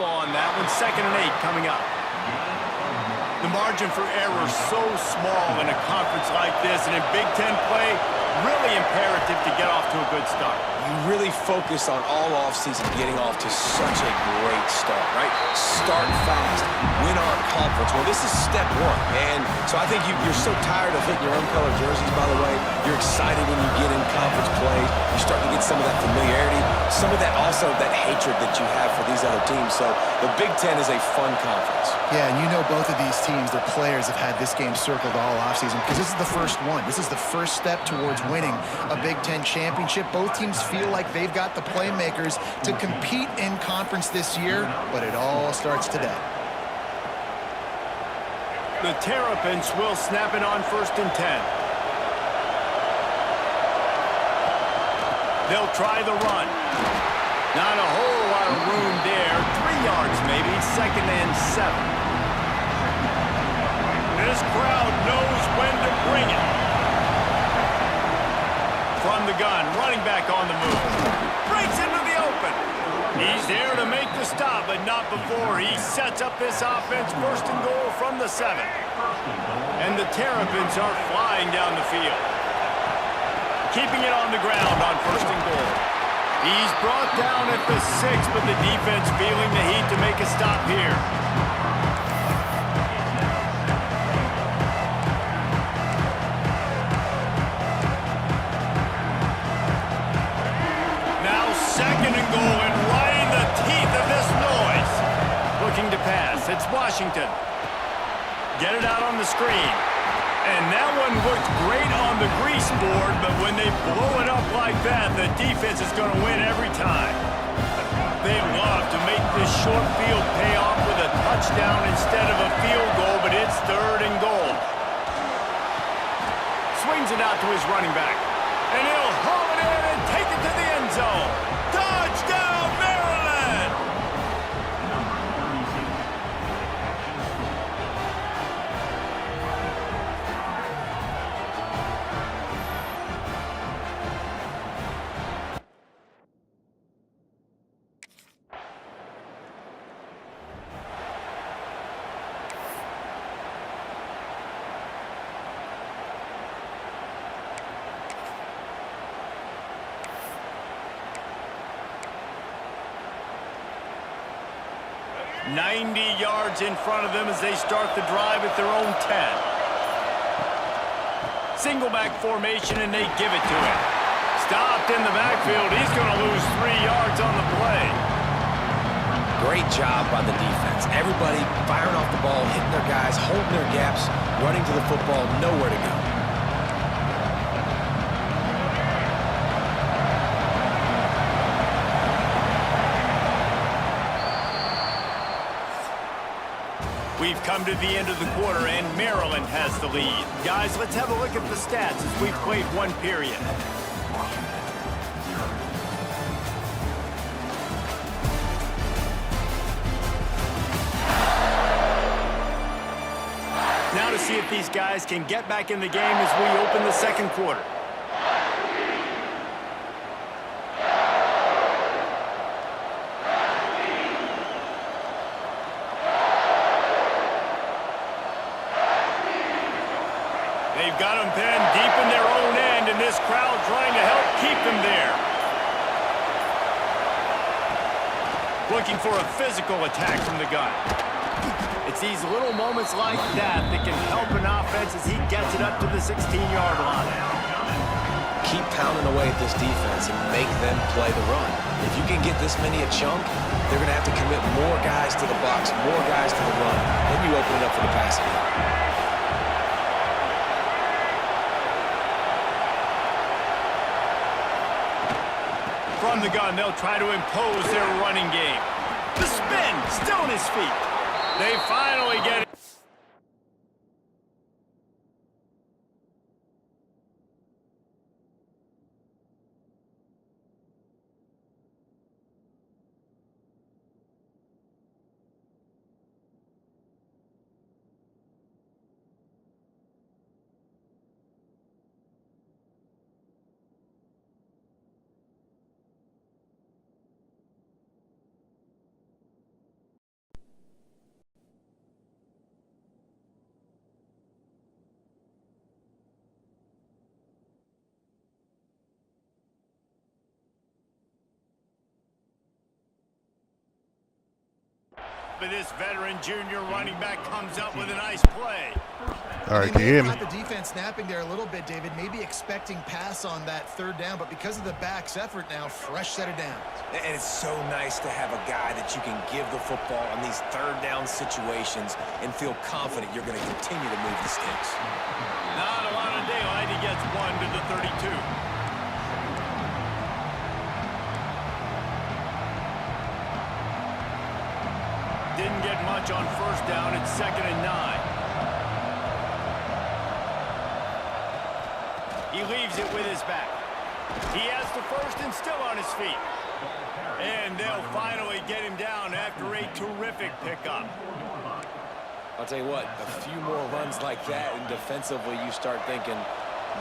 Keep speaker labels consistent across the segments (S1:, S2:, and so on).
S1: football on that one. 2nd and 8 coming up. The margin for error is so small in a conference like this, and in Big Ten play, really imperative to get off to a good start.
S2: You really focus on all offseason getting off to such a great start, right? Start fast, win our conference. Well, this is step one, and so I think you're so tired of hitting your own color jerseys, by the way. You're excited when you get in conference play. You start to get some of that familiarity, some of that also that hatred that you have for these other teams. So the Big Ten is a fun conference.
S3: Yeah, and you know both of these teams, their players have had this game circled all offseason because this is the first one. This is the first step towards winning a Big Ten championship. Both teams feel like they've got the playmakers to compete in conference this year, but it all starts today.
S1: The Terrapins will snap it on 1st and 10. They'll try the run. Not a whole lot of room there. 3 yards maybe. 2nd and 7. This crowd knows when to bring it. From the gun, running back on the move. Breaks into the open. He's there to make the stop, but not before he sets up this offense. 1st and goal from the 7. And the Terrapins are flying down the field. Keeping it on the ground on 1st and goal. He's brought down at the 6, but the defense feeling the heat to make a stop here. Now 2nd and goal, and right in the teeth of this noise. Looking to pass. It's Washington. Get it out on the screen. And that one looked great on the grease board, but when they blow it up like that, the defense is going to win every time. They love to make this short field pay off with a touchdown instead of a field goal, but it's 3rd and goal. Swings it out to his running back. And he'll haul it in and take it to the end zone. Touchdown, Maryland! .90 yards in front of them as they start the drive at their own 10. Single back formation, and they give it to him. Stopped in the backfield. He's going to lose 3 yards on the play.
S2: Great job by the defense. Everybody firing off the ball, hitting their guys, holding their gaps, running to the football, nowhere to go.
S1: We've come to the end of the quarter, and Maryland has the lead. Guys, let's have a look at the stats as we've played one period. Now to see if these guys can get back in the game as we open the 2nd quarter. They've got them pinned deep in their own end, and this crowd trying to help keep them there. Looking for a physical attack from the gun. It's these little moments like that that can help an offense as he gets it up to the 16-yard line.
S2: Keep pounding away at this defense and make them play the run. If you can get this many a chunk, they're going to have to commit more guys to the box, more guys to the run. Then you open it up for the passing game.
S1: From the gun, they'll try to impose their running game. The spin, still on his feet. They finally get it. but this veteran junior running back comes up with a nice play.
S4: All right, can you hear me?
S3: The defense snapping there a little bit, David, maybe expecting pass on that third down, but because of the back's effort now, fresh set of downs.
S2: And it's so nice to have a guy that you can give the football in these third down situations and feel confident you're going to continue to move the sticks.
S1: Not a lot of daylight. He gets one to the 32. Didn't get much on first down. It's 2nd and 9. He leaves it with his back. He has the first and still on his feet. And they'll finally get him down after a terrific pickup.
S2: I'll tell you what, a few more runs like that, and defensively you start thinking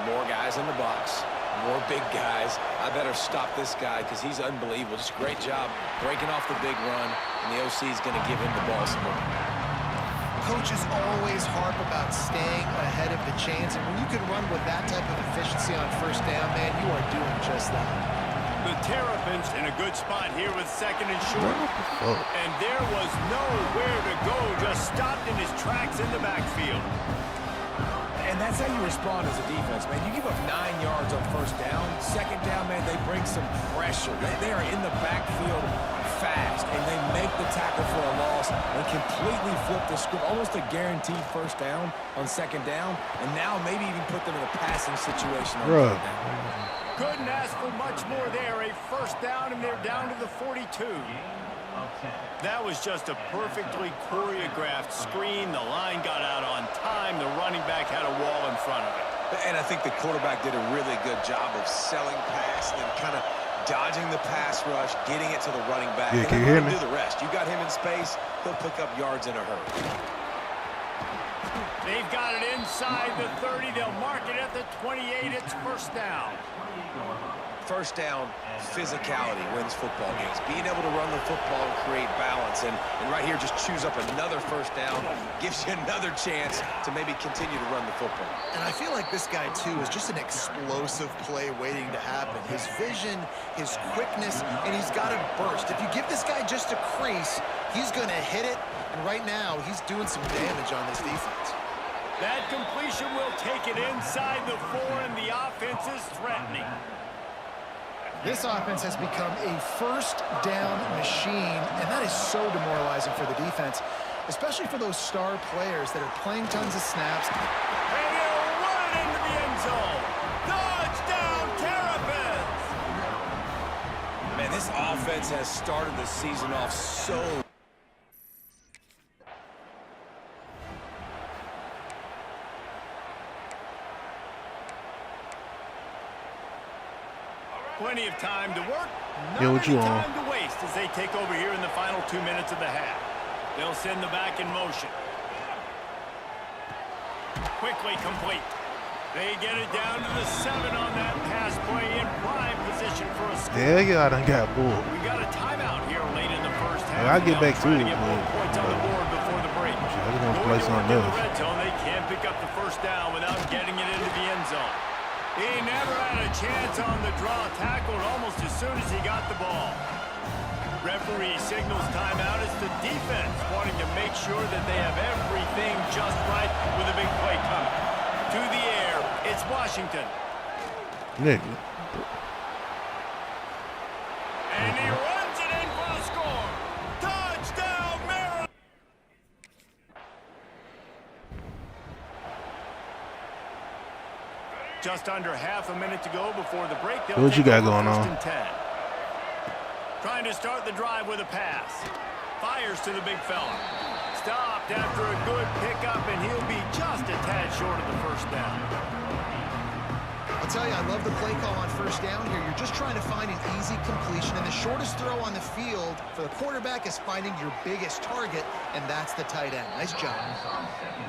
S2: more guys in the box, more big guys. I better stop this guy because he's unbelievable. Just a great job breaking off the big run, and the OC is going to give him the ball some more.
S3: Coaches always harp about staying ahead of the chains, and when you can run with that type of efficiency on first down, man, you are doing just that.
S1: The Terrapins in a good spot here with 2nd and short. And there was nowhere to go, just stopped in his tracks in the backfield.
S2: And that's how you respond as a defense, man. You give up 9 yards on first down. Second down, man, they bring some pressure. They are in the backfield fast, and they make the tackle for a loss and completely flip the script. Almost a guaranteed first down on second down, and now maybe even put them in a passing situation on third down.
S1: Couldn't ask for much more there. A first down, and they're down to the 42. That was just a perfectly choreographed screen. The line got out on time. The running back had a wall in front of it.
S2: And I think the quarterback did a really good job of selling past and kind of dodging the pass rush, getting it to the running back.
S4: Yeah, can you hear me?
S2: Do the rest. You got him in space, he'll pick up yards in a hurry.
S1: They've got it inside the 30. They'll mark it at the 28. It's first down.
S2: First down, physicality wins football games. Being able to run the football and create balance. And right here, just choose up another first down. Gives you another chance to maybe continue to run the football.
S3: And I feel like this guy, too, is just an explosive play waiting to happen. His vision, his quickness, and he's got a burst. If you give this guy just a crease, he's going to hit it. And right now, he's doing some damage on this defense.
S1: That completion will take it inside the 4, and the offense is threatening.
S3: This offense has become a first down machine, and that is so demoralizing for the defense, especially for those star players that are playing tons of snaps.
S1: And he'll run it into the end zone. Touchdown, Terrapins!
S2: Man, this offense has started the season off so
S1: Plenty of time to work.
S4: Yeah, what you on?
S1: Time to waste as they take over here in the final 2 minutes of the half. They'll send the back in motion. Quickly complete. They get it down to the 7 on that pass play in prime position for a score.
S4: Yeah, I done got bored.
S1: We got a timeout here late in the first half.
S4: I'll get back to it,
S1: Get more points on the board before the break.
S4: I just want to play something
S1: In the
S4: else.
S1: red zone, they can't pick up the first down without getting it into the end zone. He never had a chance on the draw, tackled almost as soon as he got the ball. Referee signals timeout. It's the defense wanting to make sure that they have everything just right with a big play coming. To the air, it's Washington.
S4: Nigga.
S1: And he runs it in for the score. Touchdown, Maryland! Just under half a minute to go before the break.
S4: What you got going on?
S1: 10. Trying to start the drive with a pass. Fires to the big fella. Stopped after a good pickup, and he'll be just a tad short of the first down.
S3: I'll tell you, I love the play call on first down here. You're just trying to find an easy completion, and the shortest throw on the field for the quarterback is finding your biggest target, and that's the tight end. Nice job.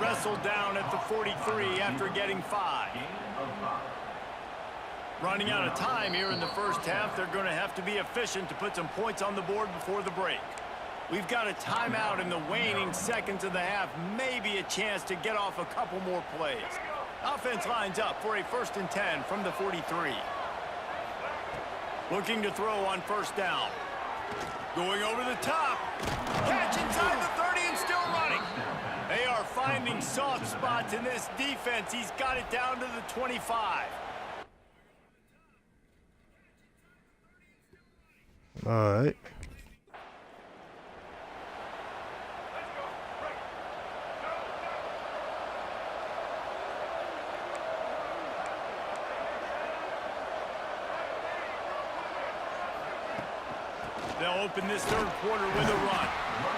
S1: Wrestled down at the 43 after getting 5. Running out of time here in the first half. They're going to have to be efficient to put some points on the board before the break. We've got a timeout in the waning seconds of the half. Maybe a chance to get off a couple more plays. Offense lines up for a 1st and 10 from the 43. Looking to throw on first down. Going over the top. Catch inside the 30 and still running. They are finding soft spots in this defense. He's got it down to the 25.
S4: All right.
S1: They'll open this third quarter with a run.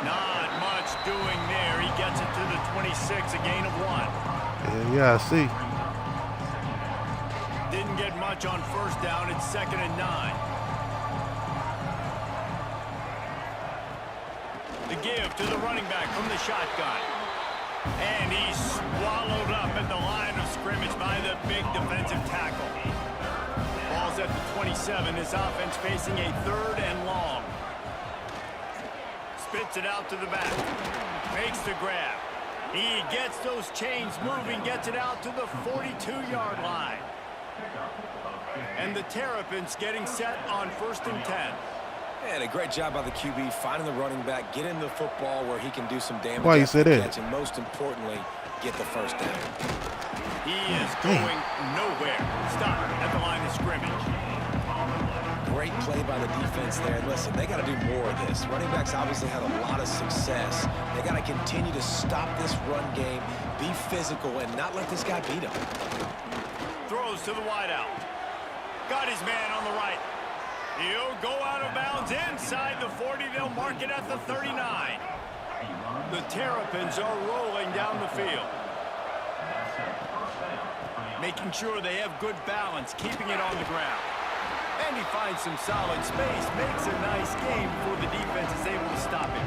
S1: Not much doing there. He gets it to the 26, a gain of 1.
S4: Yeah, I see.
S1: Didn't get much on first down. It's 2nd and 9. The give to the running back from the shotgun. And he's swallowed up at the line of scrimmage by the big defensive tackle. Ball's at the 27. This offense facing a 3rd and long. Spits it out to the back. Makes the grab. He gets those chains moving, gets it out to the 42-yard line. And the Terrapins getting set on 1st and 10.
S2: And a great job by the QB finding the running back, getting the football where he can do some damage.
S4: Why you said that?
S2: Catch, and most importantly, get the first down.
S1: He is going nowhere. Stop at the line of scrimmage.
S2: Great play by the defense there. And listen, they got to do more of this. Running backs obviously had a lot of success. They got to continue to stop this run game, be physical, and not let this guy beat him.
S1: Throws to the wideout. Got his man on the right. He'll go out of bounds inside the 40. They'll mark it at the 39. The Terrapins are rolling down the field. Making sure they have good balance, keeping it on the ground. And he finds some solid space, makes a nice game before the defense is able to stop him.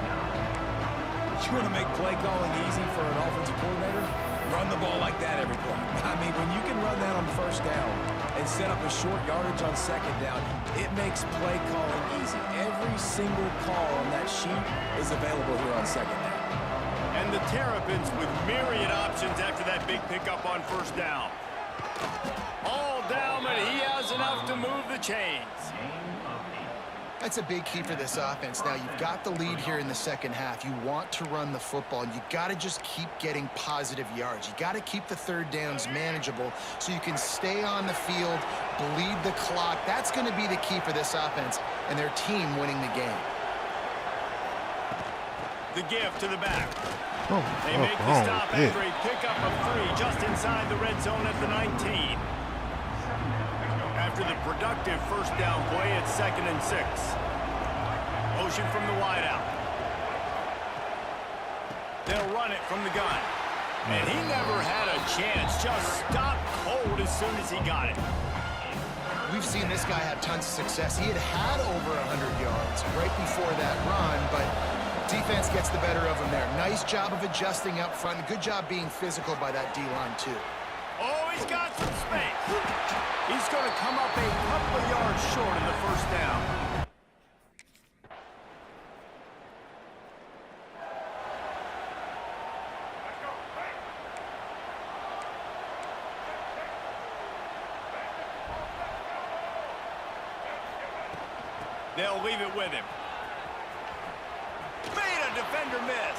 S2: You want to make play calling easy for an offensive coordinator? Run the ball like that every play. I mean, when you can run that on first down and set up a short yardage on second down, it makes play calling easy. Every single call on that sheet is available here on second down.
S1: And the Terrapins with myriad options after that big pickup on first down. All down, but he has enough to move the chains.
S3: That's a big key for this offense. Now, you've got the lead here in the second half. You want to run the football, and you got to just keep getting positive yards. You got to keep the third downs manageable so you can stay on the field, bleed the clock. That's going to be the key for this offense and their team winning the game.
S1: The give to the back.
S4: Oh,
S1: They make the stop after a pickup of 3 just inside the red zone at the 19. After the productive first down play, it's 2nd and 6. Motion from the wideout. They'll run it from the gun. And he never had a chance. Just stopped cold as soon as he got it.
S3: We've seen this guy have tons of success. He had over 100 yards right before that run, but defense gets the better of him there. Nice job of adjusting up front. Good job being physical by that D-line, too.
S1: Oh, he's got some space. He's going to come up a couple of yards short in the first down. They'll leave it with him. Made a defender miss.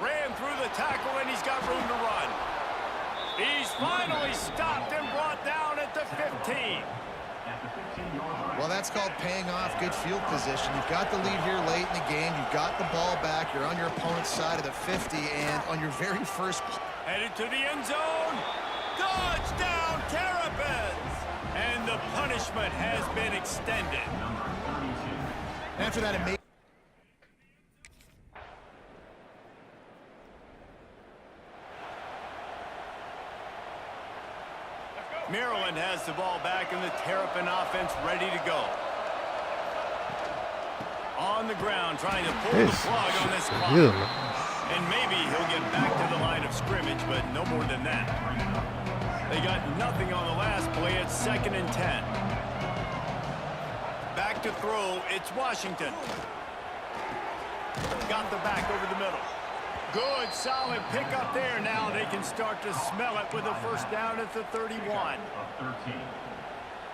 S1: Ran through the tackle, and he's got room to run. He's finally stopped and brought down at the 15.
S3: Well, that's called paying off good field position. You've got the lead here late in the game. You've got the ball back. You're on your opponent's side of the 50, and on your very first...
S1: Headed to the end zone. Touchdown, Terrapins! And the punishment has been extended.
S3: After that, it made...
S1: Maryland has the ball back, and the Terrapin offense ready to go. On the ground, trying to pull the plug on this clock. And maybe he'll get back to the line of scrimmage, but no more than that. They got nothing on the last play. It's 2nd and 10. Back to throw. It's Washington. Got the back over the middle. Good, solid pickup there. Now they can start to smell it with a first down at the 31.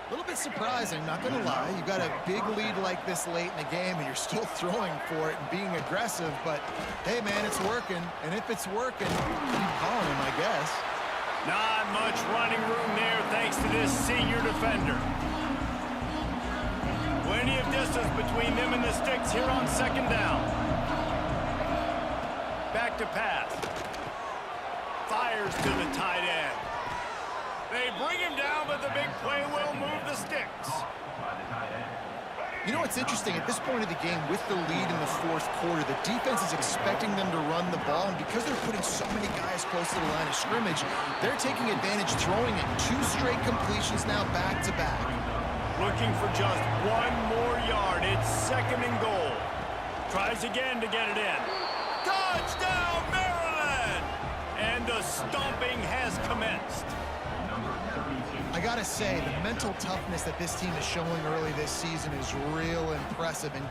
S3: A little bit surprising, not going to lie. You got a big lead like this late in the game, and you're still throwing for it and being aggressive. But, hey, man, it's working. And if it's working, keep calling him, I guess.
S1: Not much running room there thanks to this senior defender. Plenty of distance between them and the sticks here on second down. Back to pass. Fires to the tight end. They bring him down, but the big play will move the sticks.
S3: You know what's interesting? At this point of the game, with the lead in the fourth quarter, the defense is expecting them to run the ball, and because they're putting so many guys close to the line of scrimmage, they're taking advantage, throwing it 2 straight completions now back-to-back.
S1: Looking for just 1 more yard. It's second and goal. Tries again to get it in. Touchdown, Maryland! And the stomping has commenced.
S3: I gotta say, the mental toughness that this team is showing early this season is real impressive. And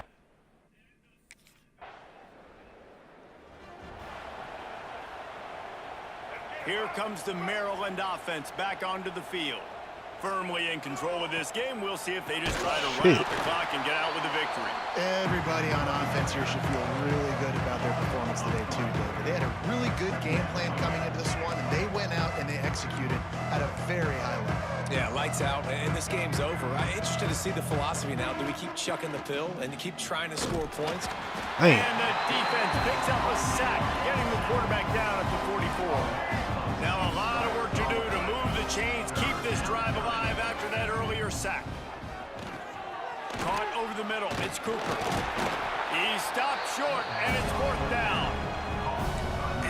S1: here comes the Maryland offense back onto the field. Firmly in control of this game. We'll see if they just try to run out the clock and get out with a victory.
S3: everybody on offense here should feel really good about their performance today too, David. They had a really good game plan coming into this one, and they went out and they executed at a very high level.
S2: Yeah, lights out, and this game's over. I'm interested to see the philosophy now. Do we keep chucking the pill and keep trying to score points?
S4: Man.
S1: And the defense picks up a sack, getting the quarterback down at the 44. Now a lot of work to do to move the chains, keep this drive alive after that earlier sack. Caught over the middle. It's Cooper. He stopped short, and it's 4th down.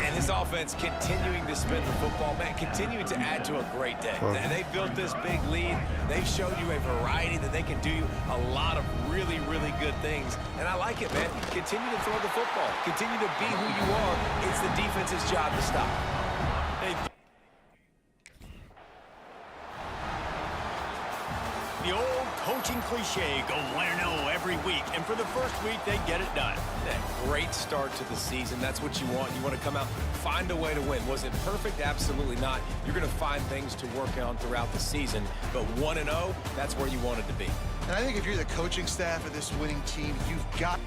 S2: And his offense continuing to spin the football, man, continuing to add to a great day. They built this big lead. They've showed you a variety that they can do a lot of really, really good things. And I like it, man. Continue to throw the football. Continue to be who you are. It's the defense's job to stop.
S1: The old coaching cliche, go 1-0 every week, and for the first week, they get it done.
S2: That great start to the season. That's what you want. You want to come out, find a way to win. Was it perfect? Absolutely not. You're going to find things to work on throughout the season, but 1-0, that's where you want it to be.
S3: And I think if you're the coaching staff of this winning team, you've got...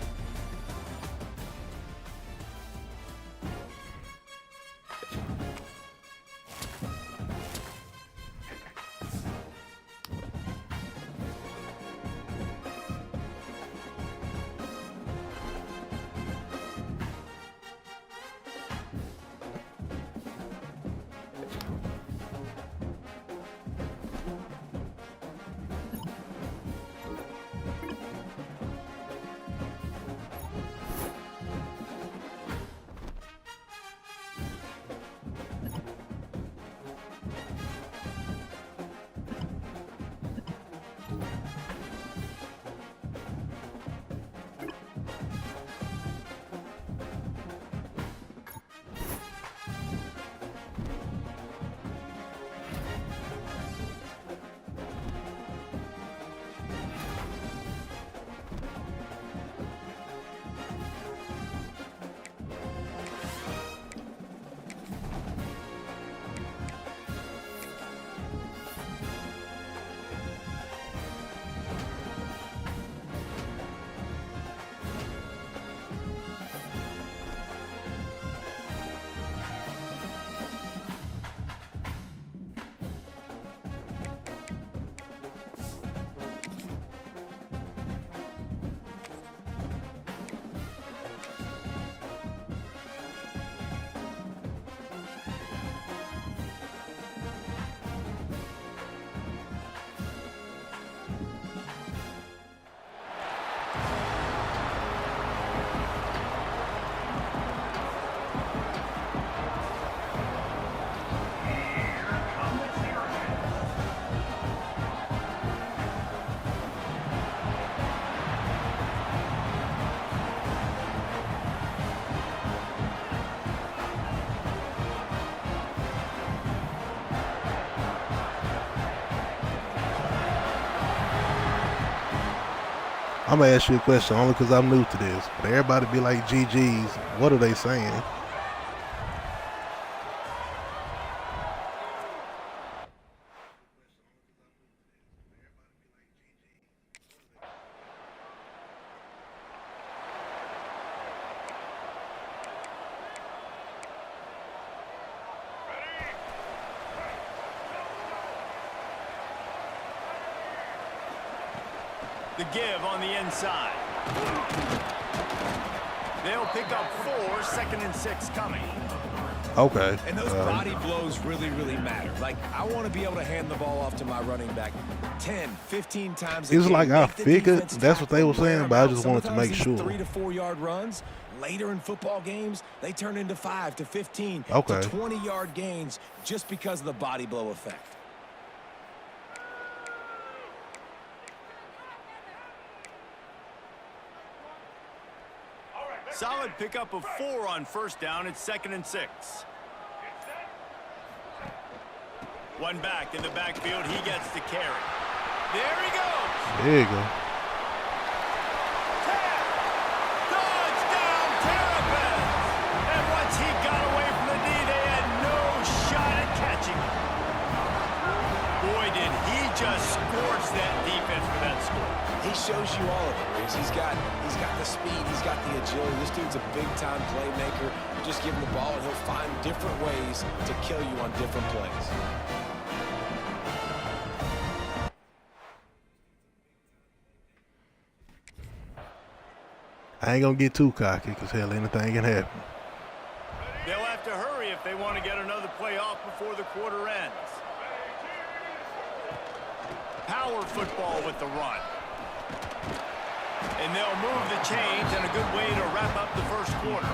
S4: I'm gonna ask you a question only because I'm new to this. But everybody be like, GG's. What are they saying?
S1: The give on the inside. They'll pick up 4, 2nd and 6 coming.
S4: Okay.
S2: And those body blows really, really matter. Like, I want to be able to hand the ball off to my running back 10, 15 times a game.
S4: It's like I
S2: Make the
S4: figured
S2: defense
S4: that's what they were
S2: tackle, wear
S4: saying,
S2: them
S4: but I
S2: out.
S4: just wanted to
S2: Sometimes
S4: make
S2: these
S4: sure.
S2: 3 to 4 yard runs, later in football games, they turn into 5 to 15
S4: Okay.
S2: to 20-yard gains just because of the body blow effect.
S1: Solid pickup of 4 on 1st down. It's 2nd and 6. One back in the backfield. He gets the carry. There he goes.
S4: There you go.
S1: Touchdown, Terrapins! And once he got away from the knee, they had no shot at catching him. Boy, did he just scorch that defense for that score.
S2: He shows you all of it, Reeves. He's got the speed, he's got the agility. This dude's a big-time playmaker. You just give him the ball, and he'll find different ways to kill you on different plays.
S4: I ain't gonna get too cocky because hell, anything can happen.
S1: They'll have to hurry if they want to get another play off before the quarter ends. Power football with the run. And they'll move the chains, and a good way to wrap up the first quarter.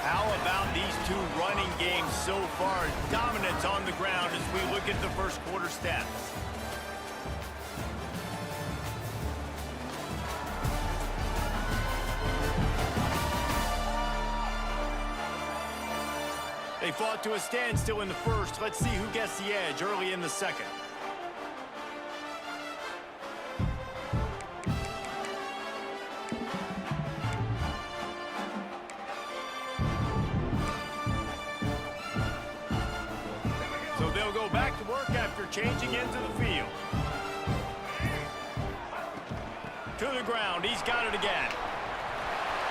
S1: How about these two running games so far? Dominance on the ground as we look at the first quarter stats. They fought to a standstill in the first. Let's see who gets the edge early in the second. So they'll go back to work after changing into the field. To the ground. He's got it again.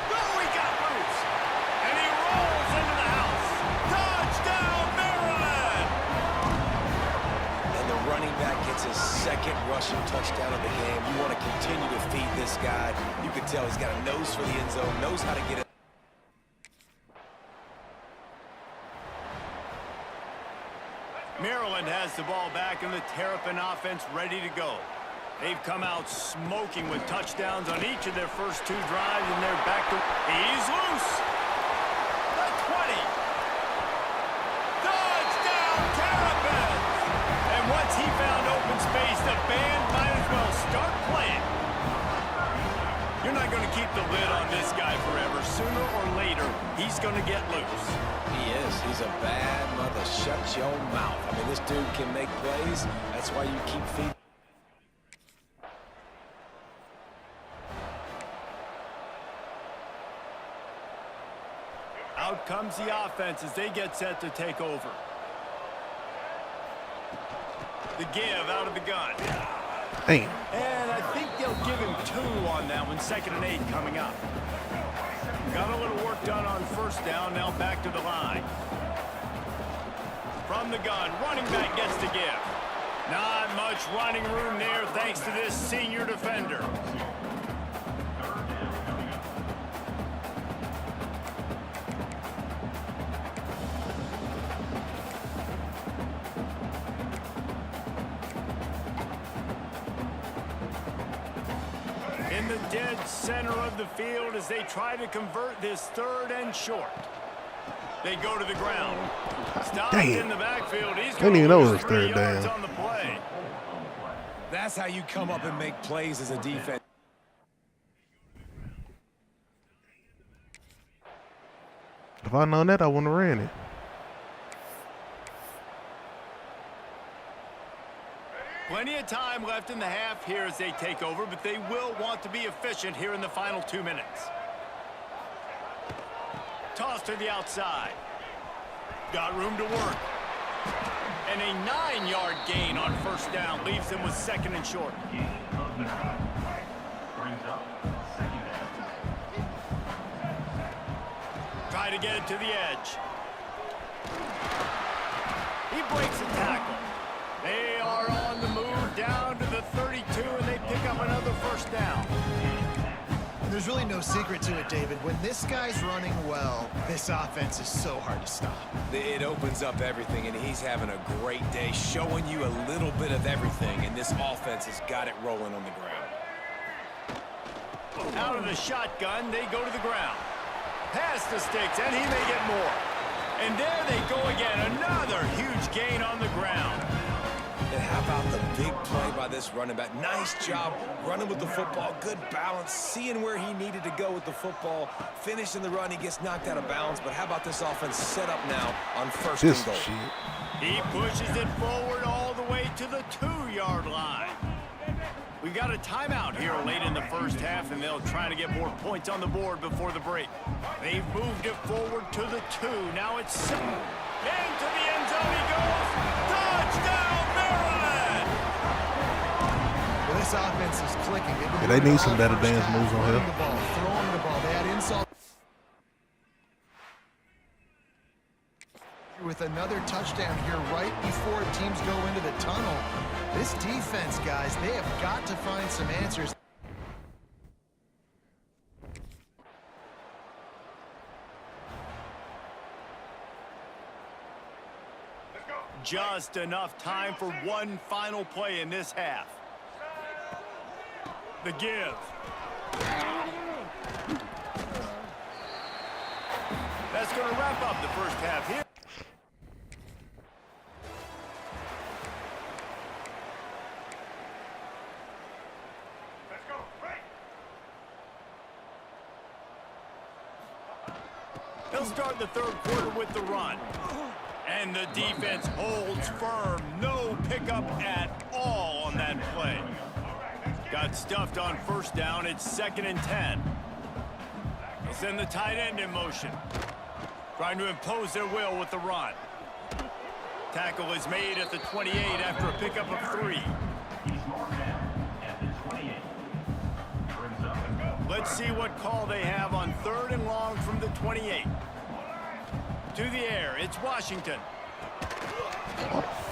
S1: Oh, he got loose. And he rolls into the house. Touchdown, Maryland!
S2: And the running back gets his 2nd rushing touchdown of the game. You want to continue to feed this guy. You can tell he's got a nose for the end zone, knows how to get it.
S1: Maryland has the ball back, and the Terrapin offense ready to go. They've come out smoking with touchdowns on each of their first 2 drives, and they're back to... He's loose! The 20! Touchdown, Terrapins! And once he found open space, the band might as well start playing. You're not going to keep the lid on this guy forever. Sooner or later, he's going to get loose.
S2: He is. He's a bad mother. Shut your mouth. I mean, this dude can make plays. That's why you keep feeding.
S1: Out comes the offense as they get set to take over. The give out of the gun.
S4: Damn.
S1: And I think they'll give him 2 on that one. 2nd and 8 coming up. Got a little work done on 1st down. Now back to the line. From the gun, running back gets the give. Not much running room there thanks to this senior defender. In the dead center of the field as they try to convert this 3rd and short. They go to the ground. Stopped in the backfield. He's
S4: Didn't even know it was
S1: 3
S4: 3rd
S1: yards
S4: down.
S1: on the play.
S2: That's how you come up and make plays as a defense.
S4: If I'd known that, I wouldn't have ran it.
S1: Plenty of time left in the half here as they take over, but they will want to be efficient here in the final 2 minutes. Toss to the outside. Got room to work. And a 9-yard gain on 1st down leaves them with 2nd and short. Try to get it to the edge. He breaks the tackle. They are on the move down to the 32, and they pick up another first down.
S3: There's really no secret to it, David. When this guy's running well, this offense is so hard to stop.
S2: It opens up everything, and he's having a great day, showing you a little bit of everything, and this offense has got it rolling on the ground.
S1: Out of the shotgun, they go to the ground. Pass the sticks, and he may get more. And there they go again, another huge gain on the ground.
S2: And how about the big play by this running back? Nice job running with the football, good balance, seeing where he needed to go with the football, finishing the run. He gets knocked out of bounds, but how about this offense set up now on first and goal?
S1: He pushes it forward all the way to the 2-yard line. We've got a timeout here late in the first half, and they'll try to get more points on the board before the break. They've moved it forward to the 2. Now it's 7. Into the end zone he goes. Touchdown, Maryland!
S3: Well, this offense is clicking.
S4: Yeah, they need some better dance moves on here.
S3: Throwing the ball. They had insult with another touchdown here right before teams go into the tunnel. This defense, guys, they have got to find some answers.
S1: Just enough time for one final play in this half. The give. That's going to wrap up the first half here. They'll start the third quarter with the run. And the defense holds firm. No pickup at all on that play. Got stuffed on first down. It's 2nd and 10. They'll send the tight end in motion. Trying to impose their will with the run. Tackle is made at the 28 after a pickup of 3. Let's see what call they have on 3rd and long from the 28. To the air, it's Washington.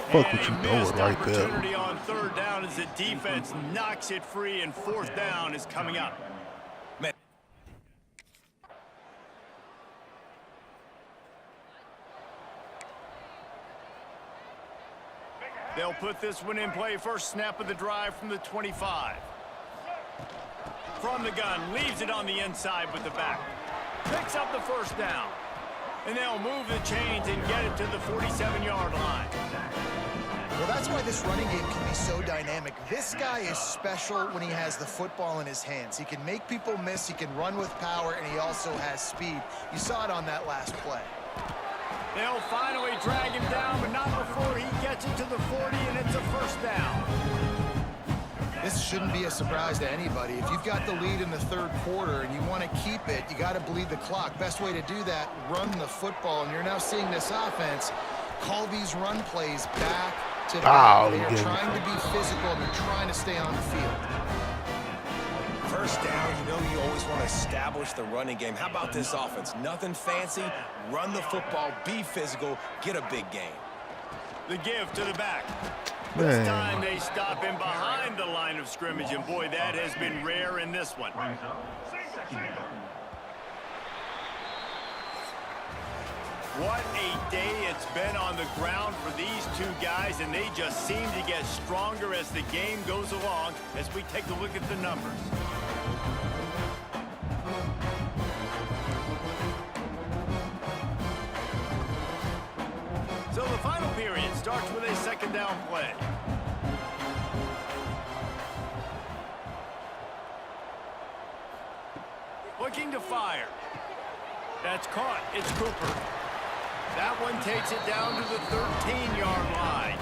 S4: Fuck what you doing right there.
S1: Opportunity on 3rd down as the defense knocks it free, and 4th down is coming up. They'll put this one in play. First snap of the drive from the 25. From the gun, leaves it on the inside with the back. Picks up the first down. And they'll move the chains and get it to the 47-yard line.
S3: Well, that's why this running game can be so dynamic. This guy is special when he has the football in his hands. He can make people miss, he can run with power, and he also has speed. You saw it on that last play.
S1: They'll finally drag him down, but not before he gets it to the 40, and it's a first down.
S3: This shouldn't be a surprise to anybody. If you've got the lead in the 3rd quarter and you want to keep it, you got to bleed the clock. Best way to do that, run the football. And you're now seeing this offense call these run plays back to back. They're trying to be physical and they're trying to stay on the field.
S2: First down, you know you always want to establish the running game. How about this offense? Nothing fancy. Run the football, be physical, get a big gain.
S1: The give to the back. This time they stop him behind the line of scrimmage, and boy, that has been rare in this one. What a day it's been on the ground for these two guys, and they just seem to get stronger as the game goes along as we take a look at the numbers. So the final period starts with a 2nd down play. Looking to fire. That's caught. It's Cooper. That one takes it down to the 13-yard line.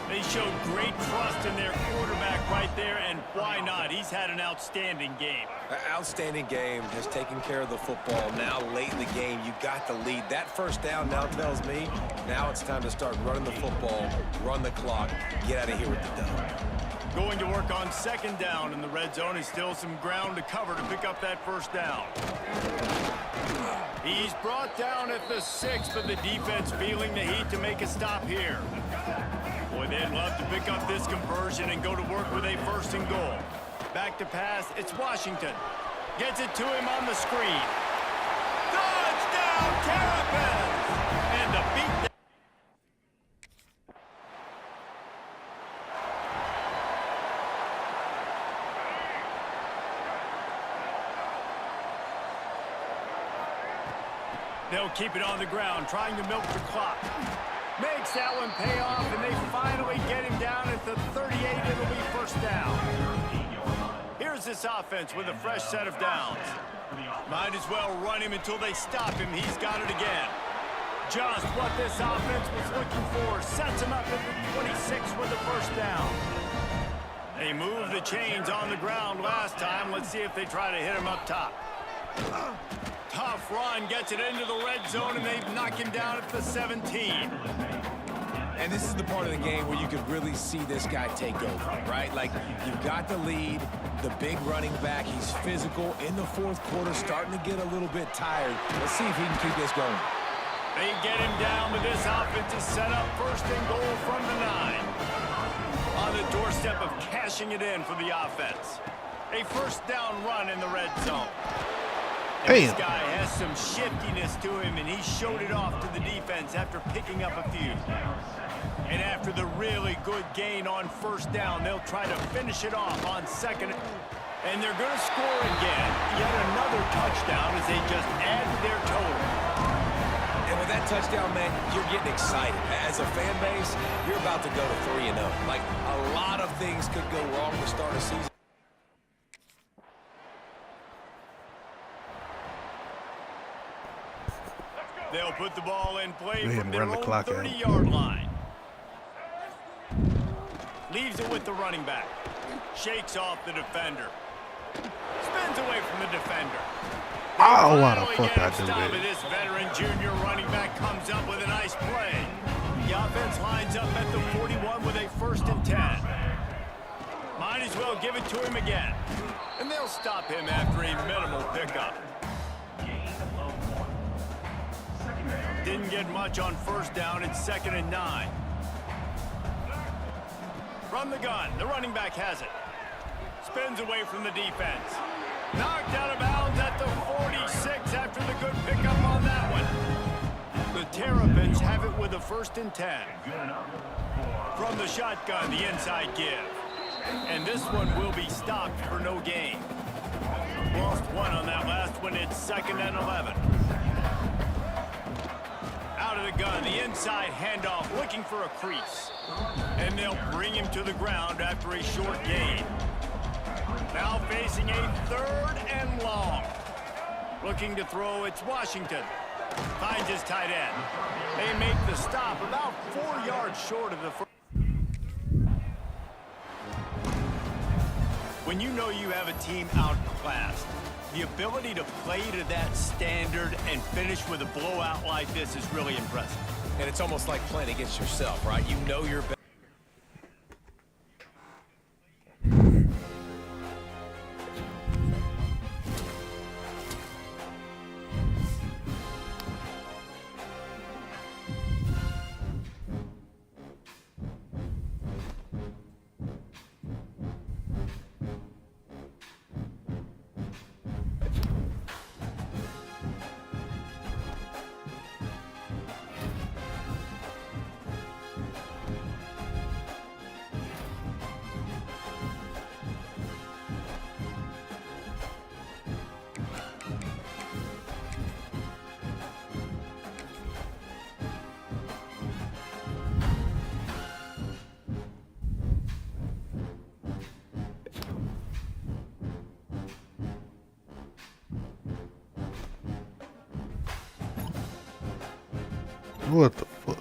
S1: They showed great trust in their quarterback right there, and why not? He's had an outstanding game.
S2: Outstanding game, has taken care of the football. Now late in the game, you got the lead. That first down now tells me now it's time to start running the football, run the clock, get out of here with the dub.
S1: Going to work on 2nd down in the red zone, is still some ground to cover to pick up that first down. He's brought down at the 6, but the defense feeling the heat to make a stop here. Boy, they'd love to pick up this conversion and go to work with a first and goal. Back to pass, it's Washington. Gets it to him on the screen. Touchdown, Terrapins! And the beat. They'll keep it on the ground, trying to milk the clock. Makes that one pay off, and they finally get him down at the 38. It'll be first down. Here's this offense with a fresh set of downs. Might as well run him until they stop him. He's got it again. Just what this offense was looking for. Sets him up at the 26 with the first down. They moved the chains on the ground last time. Let's see if they try to hit him up top. Tough run, gets it into the red zone, and they knock him down at the 17.
S2: And this is the part of the game where you could really see this guy take over, right? Like, you've got the lead, the big running back. He's physical in the fourth quarter, starting to get a little bit tired. Let's see if he can keep this going.
S1: They get him down, but this offense is set up first and goal from the 9. On the doorstep of cashing it in for the offense. A first down run in the red zone. This guy has some shiftiness to him, and he showed it off to the defense after picking up a few. And after the really good gain on first down, they'll try to finish it off on second. And they're going to score again. Yet another touchdown as they just add to their total.
S2: And with that touchdown, man, you're getting excited. As a fan base, you're about to go to 3-0. Like, a lot of things could go wrong to start a season.
S1: They'll put the ball in play from their own
S4: 30-yard
S1: line. Leaves it with the running back. Shakes off the defender. Spins away from the defender.
S4: Oh, why the fuck I do that?
S1: This veteran junior running back comes up with a nice play. The offense lines up at the 41 with a first and 10. Might as well give it to him again. And they'll stop him after a minimal pickup. Didn't get much on first down. It's 2nd and 9. From the gun, the running back has it. Spins away from the defense. Knocked out of bounds at the 46 after the good pickup on that one. The Terrapins have it with a 1st and 10. From the shotgun, the inside give. And this one will be stopped for no gain. Lost one on that last one. It's 2nd and 11. Out of the gun, the inside handoff, looking for a crease. And they'll bring him to the ground after a short gain. Now facing a 3rd and long. Looking to throw, it's Washington. Finds his tight end. They make the stop about 4 yards short of the first. When you know you have a team outclassed, the ability to play to that standard and finish with a blowout like this is really impressive.
S2: And it's almost like playing against yourself, right? You know you're better.
S4: What the fuck?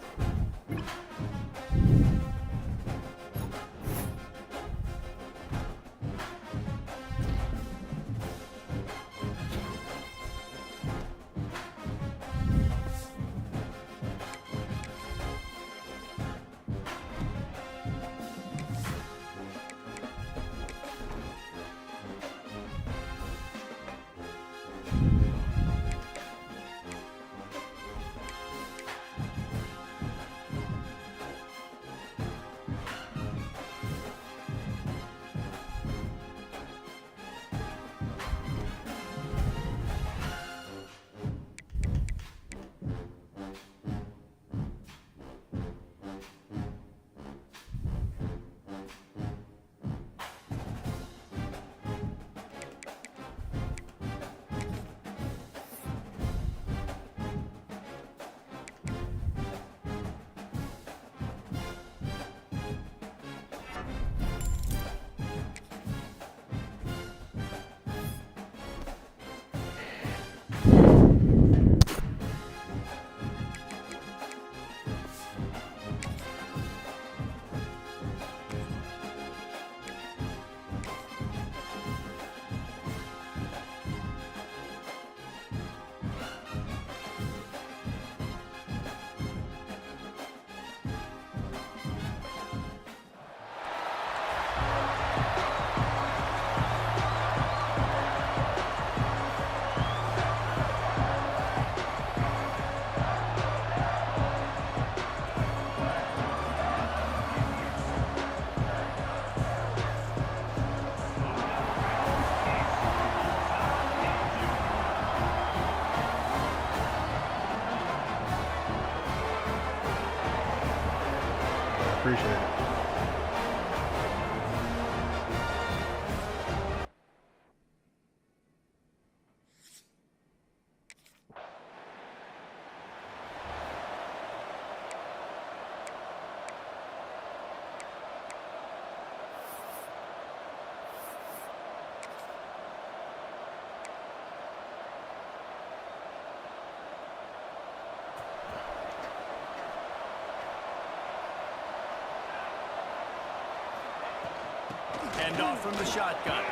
S1: Handoff from the shotgun.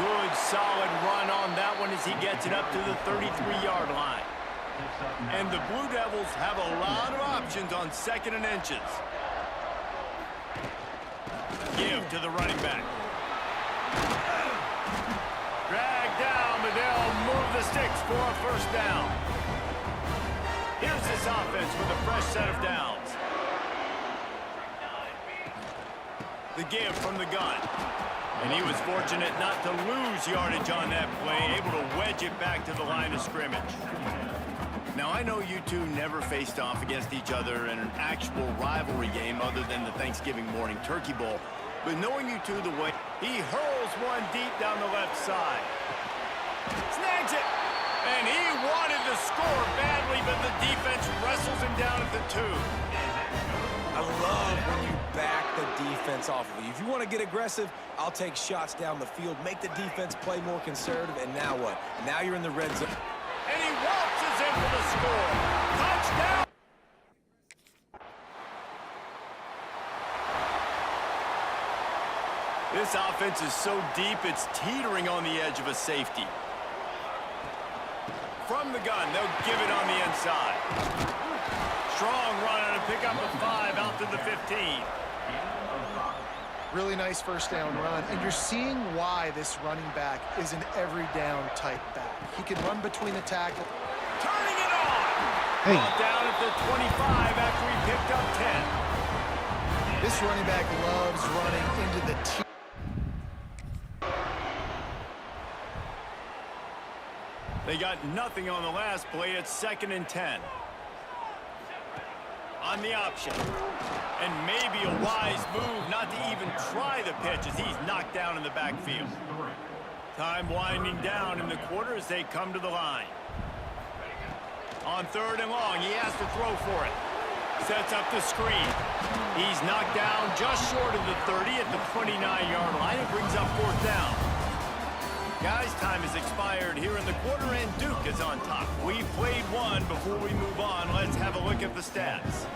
S1: Good, solid run on that one as he gets it up to the 33-yard line. And the Blue Devils have a lot of options on 2nd and inches. Give to the running back. Drag down, but they'll move the sticks for a first down. Here's this offense with a fresh set of downs. The give from the gun. And he was fortunate not to lose yardage on that play, able to wedge it back to the line of scrimmage. Now, I know you two never faced off against each other in an actual rivalry game other than the Thanksgiving morning Turkey Bowl. But knowing you two the way, he hurls one deep down the left side. Snags it! And he wanted to score badly, but the defense wrestles him down at the 2.
S2: I love when you back the defense off of you. If you want to get aggressive, I'll take shots down the field, make the defense play more conservative, and now what? Now you're in the red zone.
S1: And he waltzes in for the score. Touchdown! This offense is so deep, it's teetering on the edge of a safety. From the gun, they'll give it on the inside. Strong run and a pickup of 5 out to the 15.
S3: Really nice first down run, and you're seeing why this running back is an every down type back. He can run between the tackle.
S1: Turning it on!
S4: Hey.
S1: Ball down at the 25 after he picked up 10.
S3: This running back loves running into the teeth.
S1: They got nothing on the last play. It's 2nd and 10. On the option. And maybe a wise move not to even try the pitch as he's knocked down in the backfield. Time winding down in the quarter as they come to the line. On 3rd and long, he has to throw for it. Sets up the screen. He's knocked down just short of the 30 at the 29-yard line. It brings up 4th down. Guys, time has expired here in the quarter, and Duke is on top. We've played one. Before we move on, let's have a look at the stats.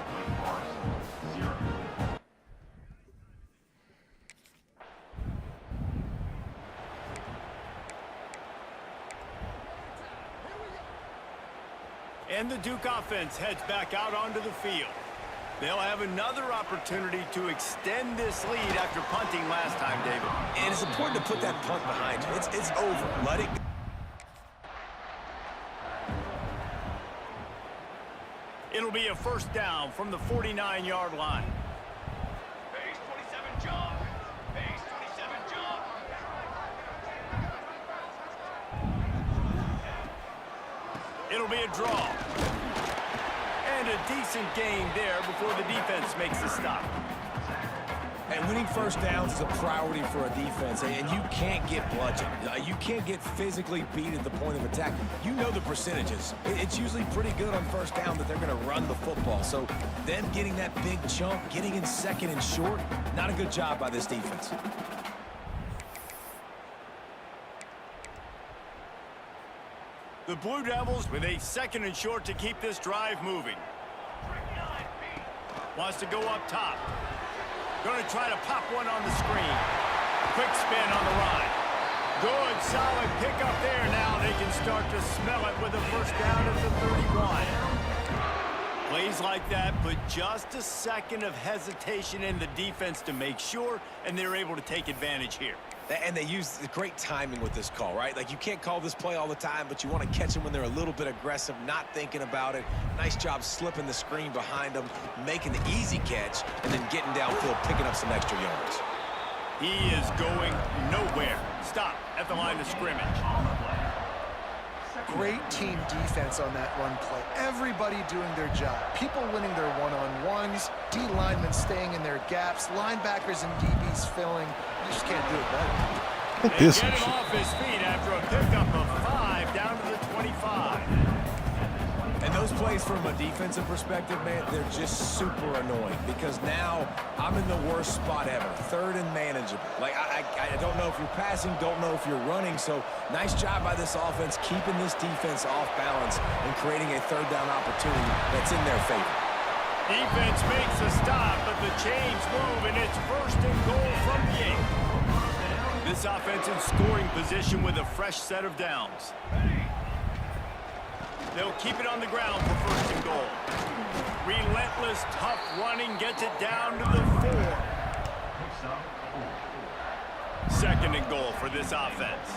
S1: And the Duke offense heads back out onto the field. They'll have another opportunity to extend this lead after punting last time, David.
S2: And it's important to put that punt behind you. It's over. Let it go.
S1: It'll be a first down from the 49-yard line.
S5: Base 27 jump. Base 27 jump.
S1: It'll be a draw. And a decent game there before the defense makes the stop.
S2: And winning first downs is a priority for a defense, and you can't get bludgeoned. You can't get physically beat at the point of attack. You know the percentages. It's usually pretty good on first down that they're going to run the football. So them getting that big chunk, getting in 2nd and short, not a good job by this defense.
S1: The Blue Devils with a 2nd and short to keep this drive moving. Wants to go up top. Going to try to pop one on the screen. Quick spin on the run. Good, solid pickup there. Now they can start to smell it with a first down at the 31. Plays like that put just a second of hesitation in the defense to make sure, and they're able to take advantage here.
S2: And they use great timing with this call, right? Like, you can't call this play all the time, but you want to catch them when they're a little bit aggressive, not thinking about it. Nice job slipping the screen behind them, making the easy catch, and then getting downfield, picking up some extra yards.
S1: He is going nowhere. Stop at the line of scrimmage.
S3: Great team defense on that run play. Everybody doing their job. People winning their one-on-ones, D linemen staying in their gaps, linebackers and DBs filling. You just can't do it better.
S4: Look at
S1: They
S4: this
S1: get
S4: shit.
S1: him off his feet after a pickup of 5 down to the 25.
S2: And those plays from a defensive perspective, man, they're just super annoying because now I'm in the worst spot ever. 3rd and manageable. Like, I don't know if you're passing, don't know if you're running. So nice job by this offense keeping this defense off balance and creating a 3rd down opportunity that's in their favor.
S1: Defense makes a stop, but the chains move, and it's 1st and goal from the 8. this offense in scoring position with a fresh set of downs. They'll keep it on the ground for first and goal. Relentless, tough running gets it down to the 4. Second and goal for this offense.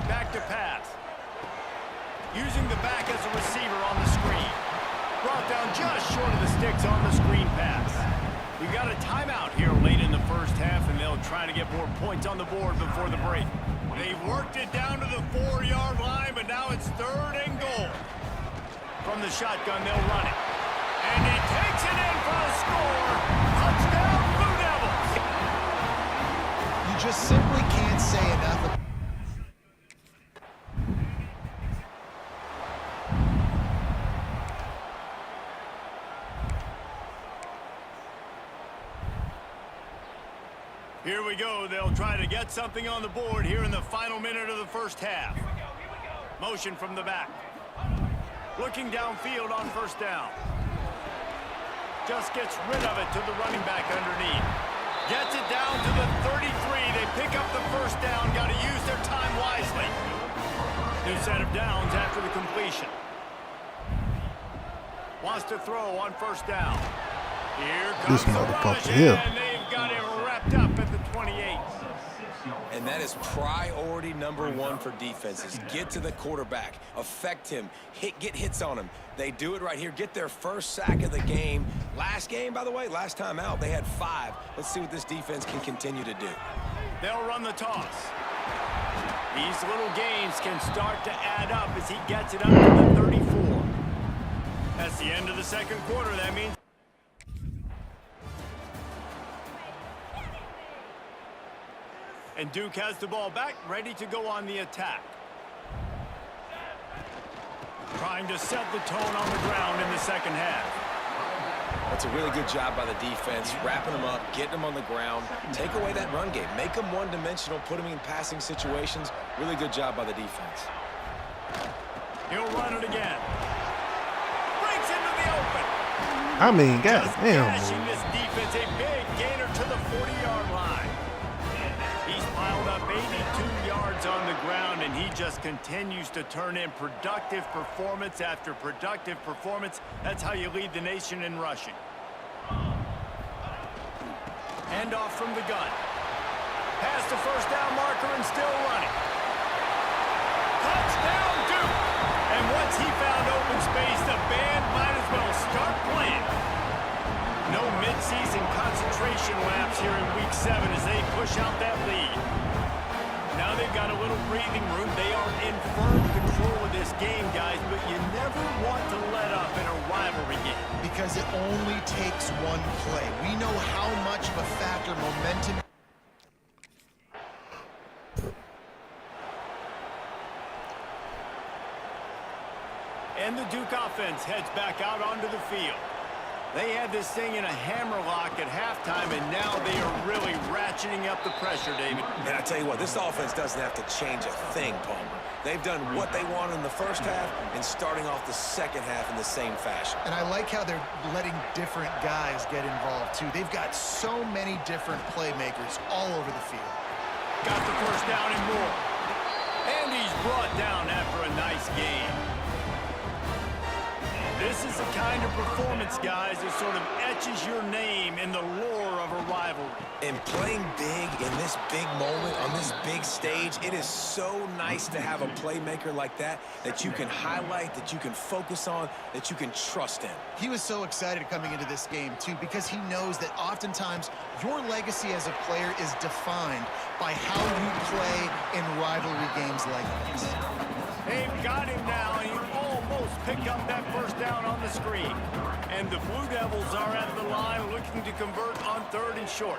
S1: Back to pass. Using the back as a receiver on the screen. Brought down just short of the sticks on the screen pass. We've got a timeout here late in the first half, and they'll try to get more points on the board before the break. They've worked it down to the 4-yard line, but now it's third and goal. From the shotgun, they'll run it. And he takes it in for a score. Touchdown, Blue Devils!
S3: You just simply can't say enough.
S1: Here we go. They'll try to get something on the board here in the final minute of the first half. Motion from the back. Looking downfield on first down. Just gets rid of it to the running back underneath. Gets it down to the 33. They pick up the first down. Got to use their time wisely. New set of downs after the completion. Wants to throw on first down. Here comes
S4: This
S1: the
S4: motherfucker
S1: rush,
S4: here.
S1: and they've got it wrapped up at the 28.
S2: And that is priority number 1 for defenses. Get to the quarterback, affect him, get hits on him. They do it right here, get their first sack of the game. Last game, by the way, last time out, they had 5. Let's see what this defense can continue to do.
S1: They'll run the toss. These little gains can start to add up as he gets it up to the 34. That's the end of the second quarter. That means and Duke has the ball back, ready to go on the attack. Trying to set the tone on the ground in the second half.
S2: That's a really good job by the defense, wrapping them up, getting them on the ground. Take away that run game. Make them one-dimensional, put them in passing situations. Really good job by the defense.
S1: He'll run it again. Breaks into the open.
S4: I mean,
S1: Just
S4: goddamn.
S1: gashing this defense, a big gainer to the 40-yard line. He's piled up 82 yards on the ground, and he just continues to turn in productive performance after productive performance. That's how you lead the nation in rushing. Hand off from the gun. Past the first down marker and still running. Touchdown, Duke! And once he found open space, the band might as well start playing. No midseason concentration laps here in Week 7 as they push out that lead. Now they've got a little breathing room. They are in firm control of this game, guys, but you never want to let up in a rivalry game.
S3: Because it only takes one play. We know how much of a factor momentum.
S1: And the Duke offense heads back out onto the field. They had this thing in a hammerlock at halftime, and now they are really ratcheting up the pressure, David.
S2: And I tell you what, this offense doesn't have to change a thing, Palmer. They've done what they wanted in the first half and starting off the second half in the same fashion.
S3: And I like how they're letting different guys get involved, too. They've got so many different playmakers all over the field.
S1: Got the first down and more. And he's brought down after a nice game. This is the kind of performance, guys, that sort of etches your name in the lore of a rivalry.
S2: And playing big in this big moment, on this big stage, it is so nice to have a playmaker like that that you can highlight, that you can focus on, that you can trust in.
S3: He was so excited coming into this game, too, because he knows that oftentimes your legacy as a player is defined by how you play in rivalry games like this.
S1: They've got him now. He almost picked up that first down on the screen. And the Blue Devils are at the line looking to convert on third and short.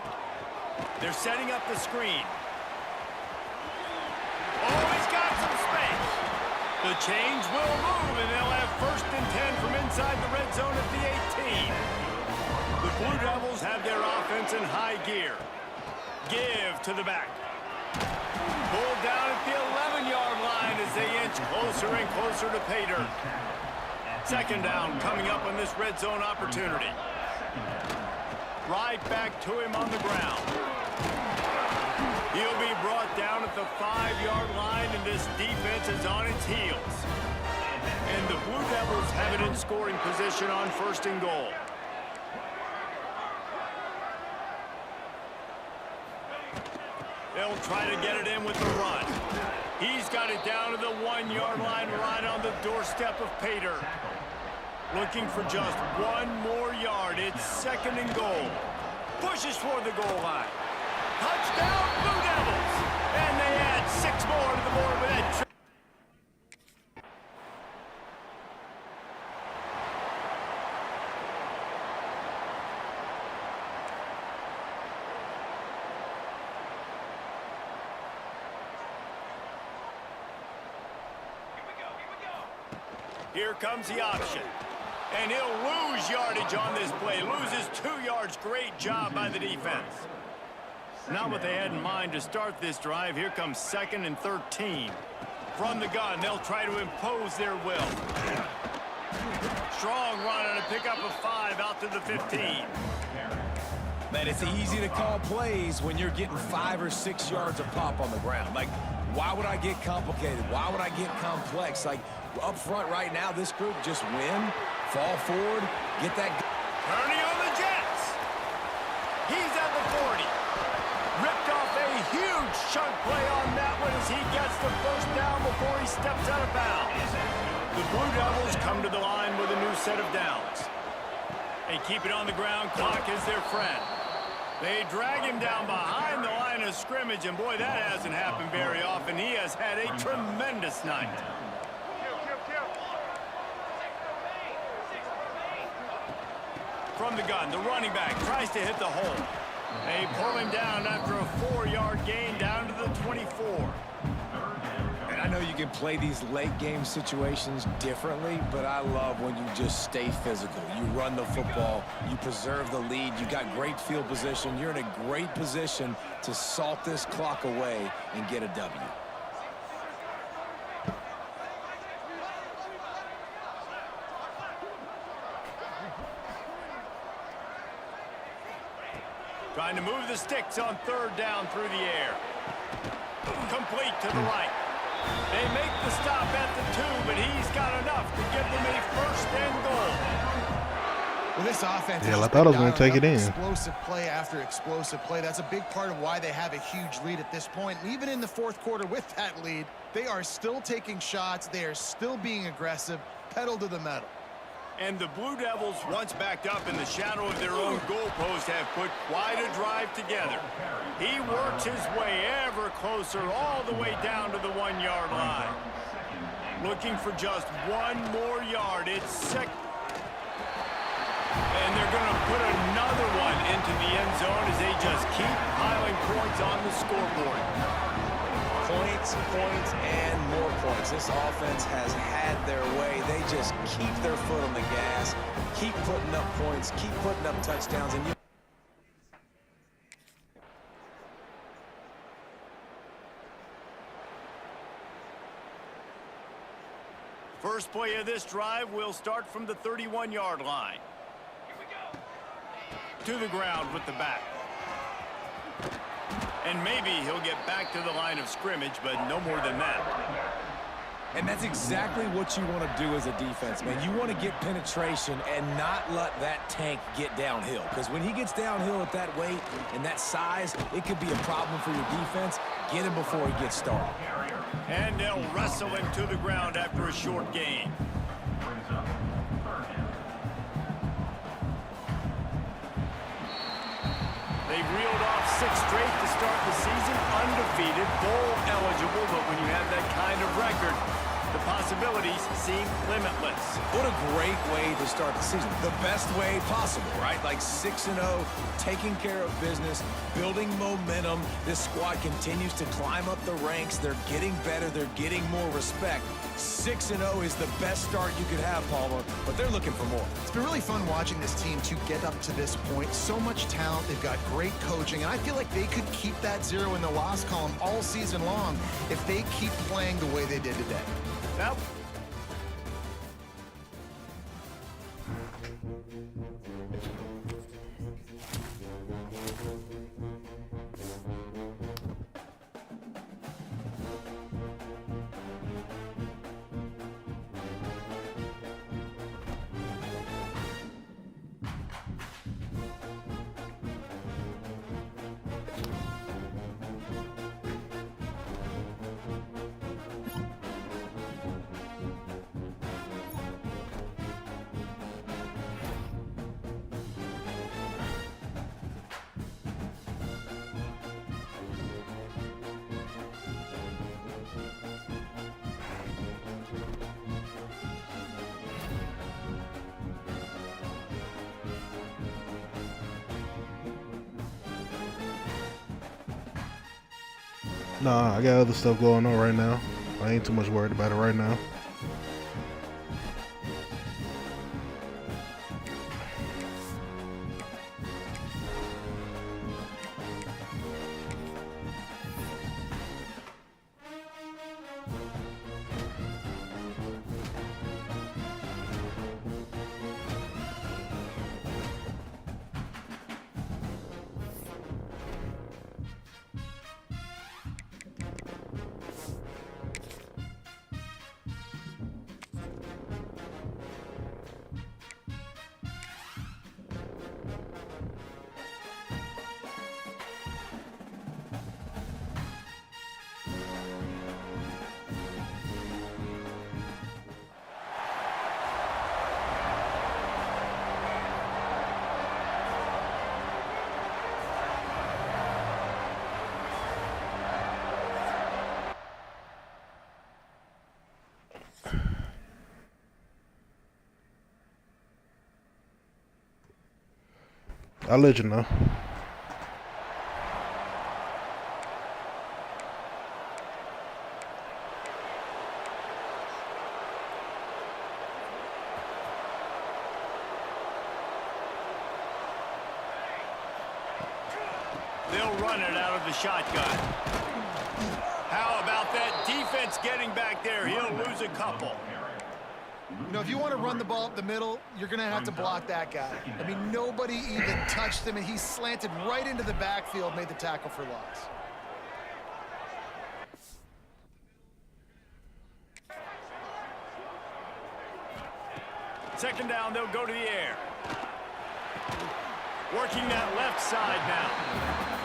S1: They're setting up the screen. Oh, he's got some space. The chains will move, and they'll have first and 10 from inside the red zone at the 18. The Blue Devils have their offense in high gear. Give to the back. Pulled down at the 11-yard line as they inch closer and closer to pay dirt. Second down coming up on this red zone opportunity. right back to him on the ground. He'll be brought down at the 5-yard line, and this defense is on its heels. And the Blue Devils have it in scoring position on 1st and goal. They'll try to get it in with the run. He's got it down to the 1-yard line right on the doorstep of Pater. Looking for just one more yard. It's 2nd and goal. Pushes for the goal line. Touchdown, Blue Devils! And they add 6 more to the board with that. Here comes the option. And he'll lose yardage on this play. Loses 2 yards. Great job by the defense. Not what they had in mind to start this drive. Here comes 2nd and 13. From the gun, they'll try to impose their will. Strong run on a pickup of 5 out to the 15.
S2: Man, it's easy to call plays when you're getting 5 or 6 yards of pop on the ground. Like, why would I get complicated? Why would I get complex? Like, up front right now, this group just win, fall forward, get that.
S1: Turning on the Jets. He's at the 40. Ripped off a huge chunk play on that one as he gets the 1st down before he steps out of bounds. The Blue Devils come to the line with a new set of downs. They keep it on the ground. Clock is their friend. They drag him down behind the line of scrimmage, and boy, that hasn't happened very often. He has had a tremendous night. From the gun, the running back tries to hit the hole. They pull him down after a 4-yard gain down to the 24.
S2: And I know you can play these late game situations differently, but I love when you just stay physical. You run the football, you preserve the lead, you got great field position. You're in a great position to salt this clock away and get a W.
S1: Trying to move the sticks on 3rd down through the air. Complete to the right. They make the stop at the 2, but he's got enough to give them a 1st and goal.
S3: Well, this offense
S4: I thought I was going to take it in.
S3: Explosive play after explosive play. That's a big part of why they have a huge lead at this point. And even in the 4th quarter with that lead, they are still taking shots. They are still being aggressive, pedal to the metal.
S1: And the Blue Devils, once backed up in the shadow of their own goalpost, have put quite a drive together. He works his way ever closer all the way down to the 1-yard line. Looking for just one more yard. It's 2nd. And they're going to put another one into the end zone as they just keep piling points on the scoreboard.
S2: Points, points, and more points. This offense has had their way. They just keep their foot on the gas, keep putting up points, keep putting up touchdowns. And
S1: First play of this drive will start from the 31-yard line. To the ground with the back. And maybe he'll get back to the line of scrimmage, but no more than that.
S2: And that's exactly what you want to do as a defense, man. You want to get penetration and not let that tank get downhill. Because when he gets downhill at that weight and that size, it could be a problem for your defense. Get him before he gets started.
S1: And they'll wrestle him to the ground after a short gain. They've reeled off 6 straight to start the season, undefeated, bowl eligible, but when you have that kind of record, the possibilities seem limitless.
S2: What a great way to start the season. The best way possible, right? Like 6-0, taking care of business, building momentum. This squad continues to climb up the ranks. They're getting better. They're getting more respect. 6-0 is the best start you could have, Palmer, but they're looking for more.
S3: It's been really fun watching this team to get up to this point. So much talent. They've got great coaching, and I feel like they could keep that 0 in the loss column all season long if they keep playing the way they did today.
S1: Now,
S4: Nah, I got other stuff going on right now. I ain't too much worried about it right now. I'll let you know.
S1: They'll run it out of the shotgun. How about that defense getting back there? He'll lose a couple.
S3: You know, if you want to run the ball up the middle, you're going to have to block that guy. I mean, nobody even touched him, and he slanted right into the backfield, made the tackle for loss.
S1: Second down, they'll go to the air. Working that left side now.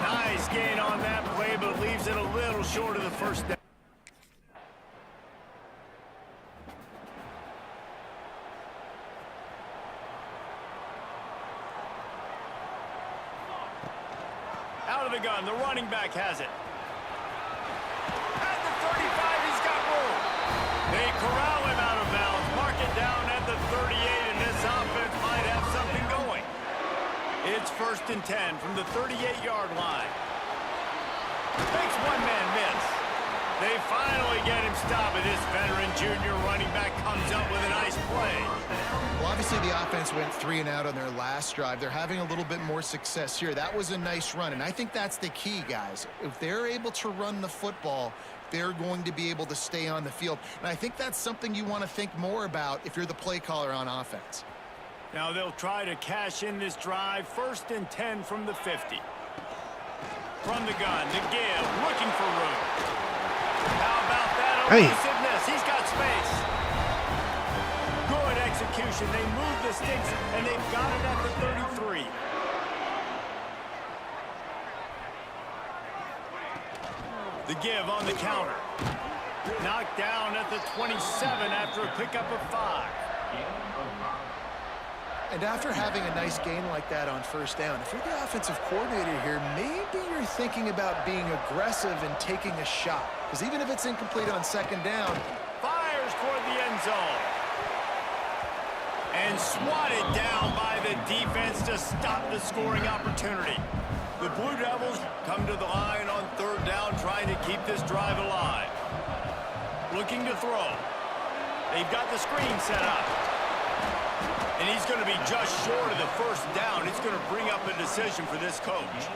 S1: Nice gain on that play, but leaves it a little short of the first down. Out of the gun, the running back has it. At the 35, he's got room. They corral him out of bounds, mark it down at the 38, and this offense might have something going. It's 1st and 10 from the 38-yard line. Makes one man miss. They finally get him stopped, and this veteran junior running back comes up with a nice play.
S3: Well, obviously the offense went 3 and out on their last drive. They're having a little bit more success here. That was a nice run, and I think that's the key, guys. If they're able to run the football, they're going to be able to stay on the field. And I think that's something you want to think more about if you're the play caller on offense.
S1: Now they'll try to cash in this drive. 1st and 10 from the 50. From the gun, the give, looking for room. How about that elusiveness? He's got space. Good execution. They move the sticks, and they've got it at the 33. The give on the counter. Knocked down at the 27 after a pickup of 5.
S3: And after having a nice gain like that on 1st down, if you're the offensive coordinator here, maybe you're thinking about being aggressive and taking a shot. Because even if it's incomplete on 2nd down,
S1: Fires toward the end zone. And swatted down by the defense to stop the scoring opportunity. The Blue Devils come to the line on 3rd down, trying to keep this drive alive. Looking to throw. They've got the screen set up. And he's going to be just short of the 1st down. It's going to bring up a decision for this coach.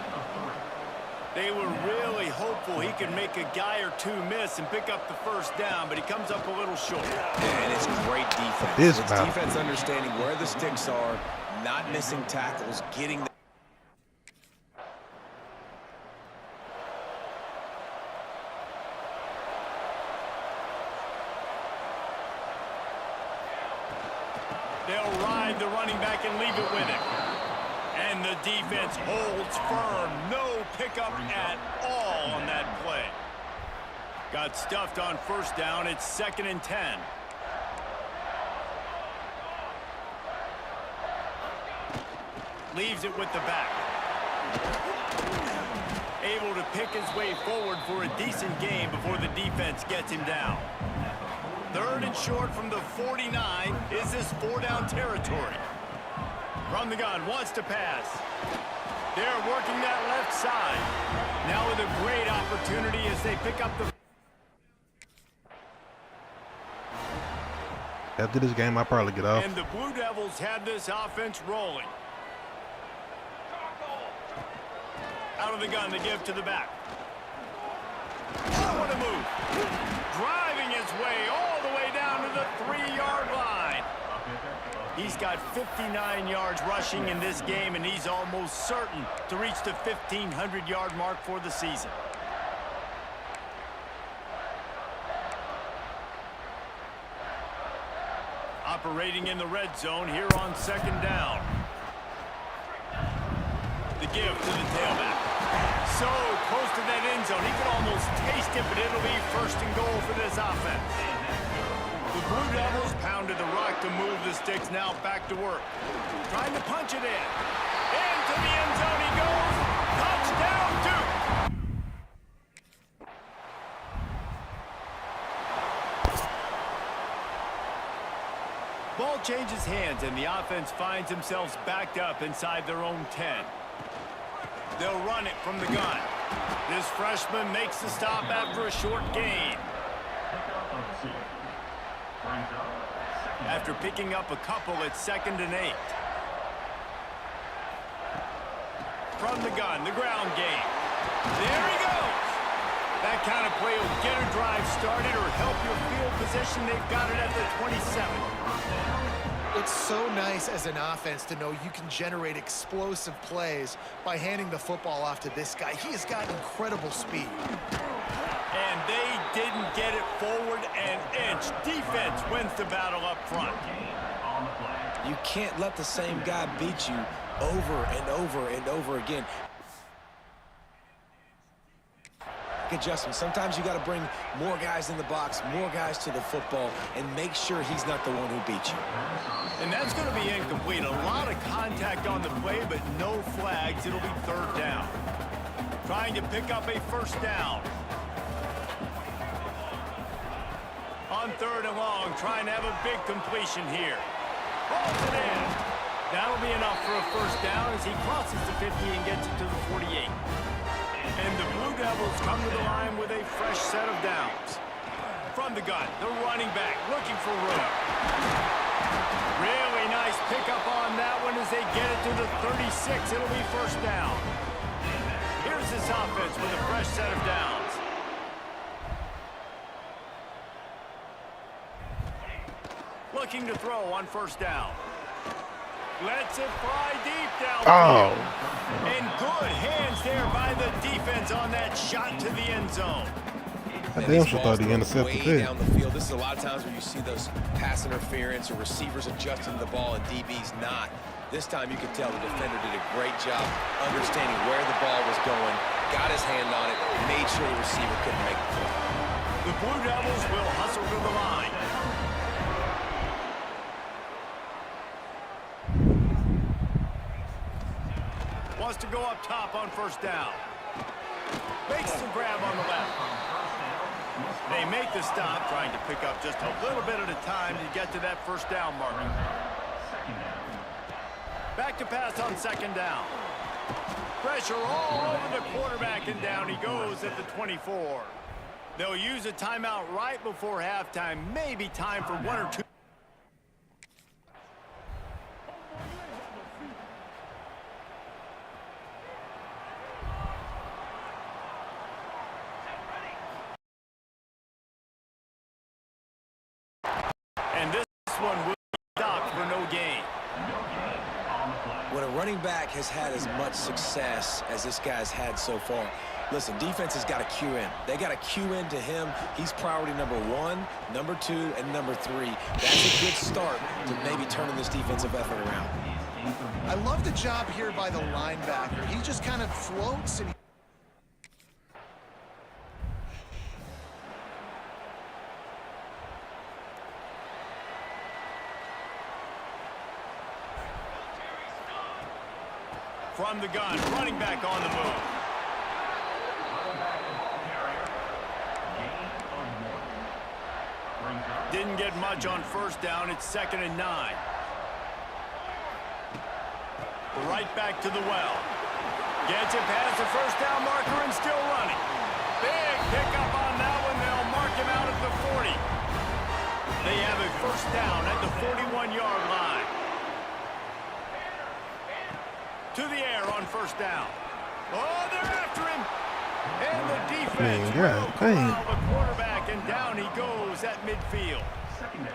S1: They were really hopeful he could make a guy or two miss and pick up the 1st down, but he comes up a little short.
S2: And it's great defense.
S4: It's
S2: defense understanding where the sticks are, not missing tackles, getting the
S1: They'll ride the running back and leave it with him. And the defense holds firm. No pickup at all on that play. Got stuffed on 1st down. It's 2nd and 10. Leaves it with the back. Able to pick his way forward for a decent gain before the defense gets him down. 3rd and short from the 49. Is this 4-down territory? From the gun, wants to pass. They're working that left side. Now with a great opportunity as they pick up the...
S4: After this game, I'll probably get off.
S1: And the Blue Devils have this offense rolling. Out of the gun to give to the back. What a move. Driving his way all the way down to the 3-yard line. He's got 59 yards rushing in this game, and he's almost certain to reach the 1,500-yard mark for the season. Operating in the red zone here on second down. The give to the tailback. So close to that end zone. He could almost taste it, but it'll be first and goal for this offense. The Blue Devils pounded the rock to move the sticks. Now back to work. Trying to punch it in. Into the end zone he goes. Touchdown, Duke. Ball changes hands, and the offense finds themselves backed up inside their own 10. They'll run it from the gun. This freshman makes the stop after a short gain. After picking up a couple, it's 2nd and 8. From the gun, the ground game. There he goes. That kind of play will get a drive started or help your field position. They've got it at the 27.
S3: It's so nice as an offense to know you can generate explosive plays by handing the football off to this guy. He has got incredible speed.
S1: And they didn't get it forward an inch. Defense wins the battle up front.
S2: You can't let the same guy beat you over and over and over again. Adjustment. Sometimes you got to bring more guys in the box, more guys to the football, and make sure he's not the one who beat you.
S1: And that's going to be incomplete. A lot of contact on the play, but no flags. It'll be 3rd down. Trying to pick up a first down. On 3rd and long, trying to have a big completion here. Balls it in. That'll be enough for a first down as he crosses the 50 and gets it to the 48. And the Blue Devils come to the line with a fresh set of downs. From the gun, the running back looking for room. Really nice pickup on that one as they get it to the 36. It'll be first down. Here's this offense with a fresh set of downs. Looking to throw on first down. Lets it fly deep down.
S4: Oh.
S1: And good hands there by the defense on that shot to the end zone.
S4: I damn sure thought he intercepted
S2: way
S4: that.
S2: down the field. This is a lot of times where you see those pass interference or receivers adjusting the ball and DBs not. This time you could tell the defender did a great job understanding where the ball was going, got his hand on it, made sure the receiver couldn't make the play.
S1: The Blue Devils will hustle to the line. Wants to go up top on first down. Makes the grab on the left. They make the stop, trying to pick up just a little bit at a time to get to that first down marker. Back to pass on second down. Pressure all over the quarterback, and down he goes at the 24. They'll use a timeout right before halftime. Maybe time for 1 or 2. And this one will be stopped for no gain.
S2: When a running back has had as much success as this guy's had so far, listen, defense has got to cue in. They got to cue in to him. He's priority number 1, number 2, and number 3. That's a good start to maybe turning this defensive effort around.
S3: I love the job here by the linebacker. He just kind of floats and
S1: from the gun, running back on the move. Didn't get much on first down. It's 2nd and 9. Right back to the well. Gets it past the first down marker and still 41-yard line. To the air on first down. Oh, they're after him. And the defense will corral the quarterback, and down he goes at midfield.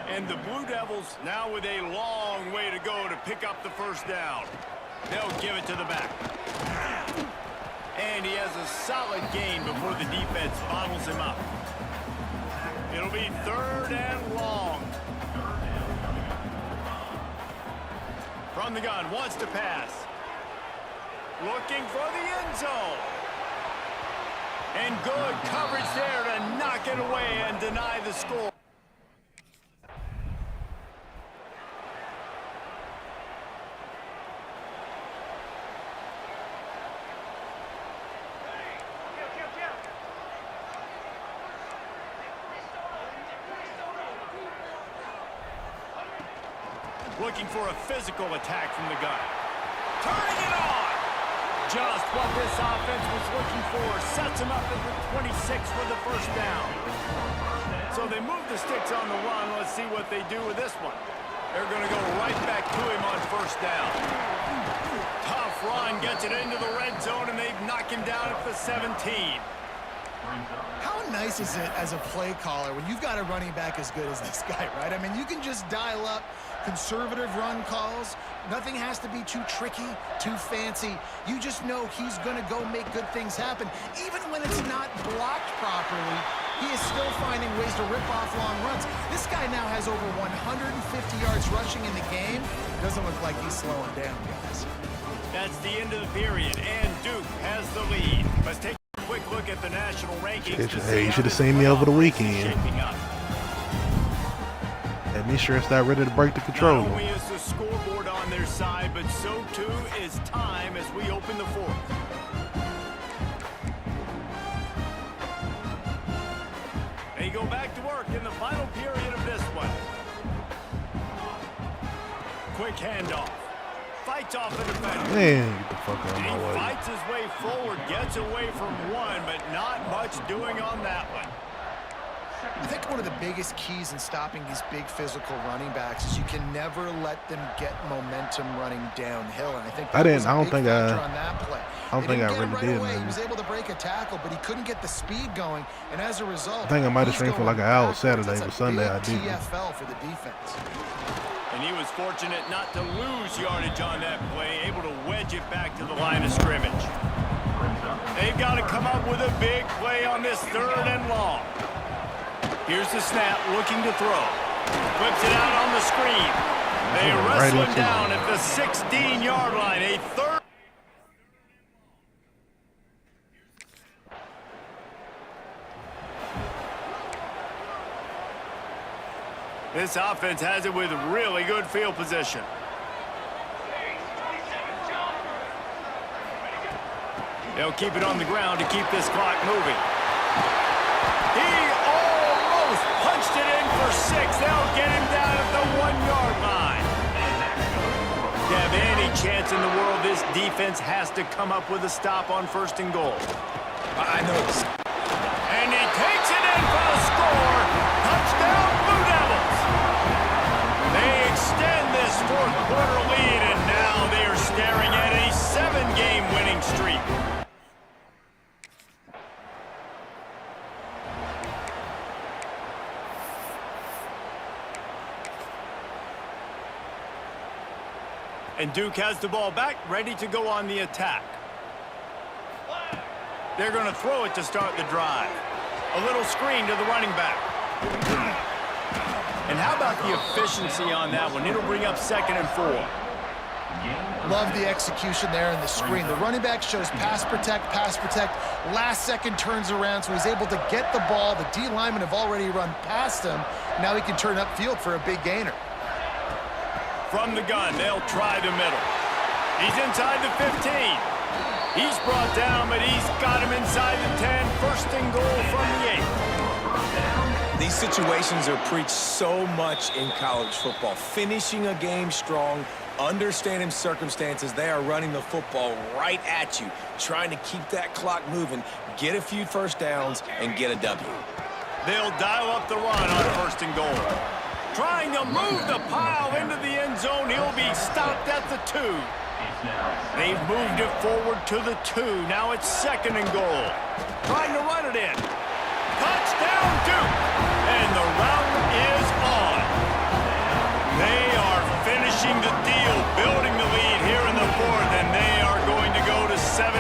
S1: And the Blue Devils now with a long way to go to pick up the first down. They'll give it to the back. And he has a solid gain before the defense bottles him up. It'll be 3rd and long. From the gun, wants to pass. Looking for the end zone. And good coverage there to knock it away and deny the score. Looking for a physical attack from the gun. Turning it on! Just what this offense was looking for. Sets him up at the 26 for the first down. So they move the sticks on the run. Let's see what they do with this one. They're going to go right back to him on first down. Tough run, gets it into the red zone, and they've knocked him down at the 17.
S3: How nice is it as a play caller when you've got a running back as good as this guy, right? I mean, you can just dial up conservative run calls. Nothing has to be too tricky, too fancy. You just know he's going to go make good things happen. Even when it's not blocked properly, he is still finding ways to rip off long runs. This guy now has over 150 yards rushing in the game. Doesn't look like he's slowing down, guys.
S1: That's the end of the period, and Duke has the lead. Let's take a quick look at the national rankings.
S4: Hey, you should have seen me over the weekend. Had me sure start ready to break the control.
S1: Not only is the scoreboard on their side, but so too is time as we open the fourth. They go back to work in the final period of this one. Quick handoff. Fights off the defender.
S4: Man, get the fuck out of
S1: He
S4: my way.
S1: fights his way forward, gets away from one, but not much doing on that one.
S3: I think one of the biggest keys in stopping these big physical running backs is you can never let them get momentum running downhill. And I think that was a big factor on that play.
S4: I don't think I really did.
S3: Away. He was able to break a tackle, but he couldn't get the speed going. And as a result,
S4: I think I might have streamed for like an hour Saturday, but Sunday I didn't.
S3: TFL for the defense.
S1: And he was fortunate not to lose yardage on that play, able to wedge it back to the line of scrimmage. They've got to come up with a big play on this 3rd and long. Here's the snap, looking to throw. Flips it out on the screen. They wrestle him down at the 16-yard line. A 3rd. This offense has it with really good field position. They'll keep it on the ground to keep this clock moving. He almost punched it in for 6. They'll get him down at the 1-yard line. To have any chance in the world, this defense has to come up with a stop on 1st and goal.
S2: I know.
S1: And he takes it in for the score. Touchdown, Blue Devils. They extend this 4th quarter lead, and now they are staring at a 7-game winning streak. And Duke has the ball back, ready to go on the attack. They're going to throw it to start the drive. A little screen to the running back. And how about the efficiency on that one? It'll bring up 2nd and 4.
S3: Love the execution there in the screen. The running back shows pass protect. Last second turns around, so he's able to get the ball. The D linemen have already run past him. Now he can turn upfield for a big gainer.
S1: From the gun, they'll try the middle. He's inside the 15. He's brought down, but he's got him inside the 10. 1st and goal from the 8.
S2: These situations are preached so much in college football. Finishing a game strong, understanding circumstances. They are running the football right at you, trying to keep that clock moving, get a few first downs, and get a W.
S1: They'll dial up the run on 1st and goal. Trying to move the pile into the end zone. He'll be stopped at the 2. They've moved it forward to the 2. Now it's 2nd and goal. Trying to run it in. Touchdown, Duke! And the rout is on. They are finishing the deal, building the lead here in the 4th, and they are going to go to 7-0.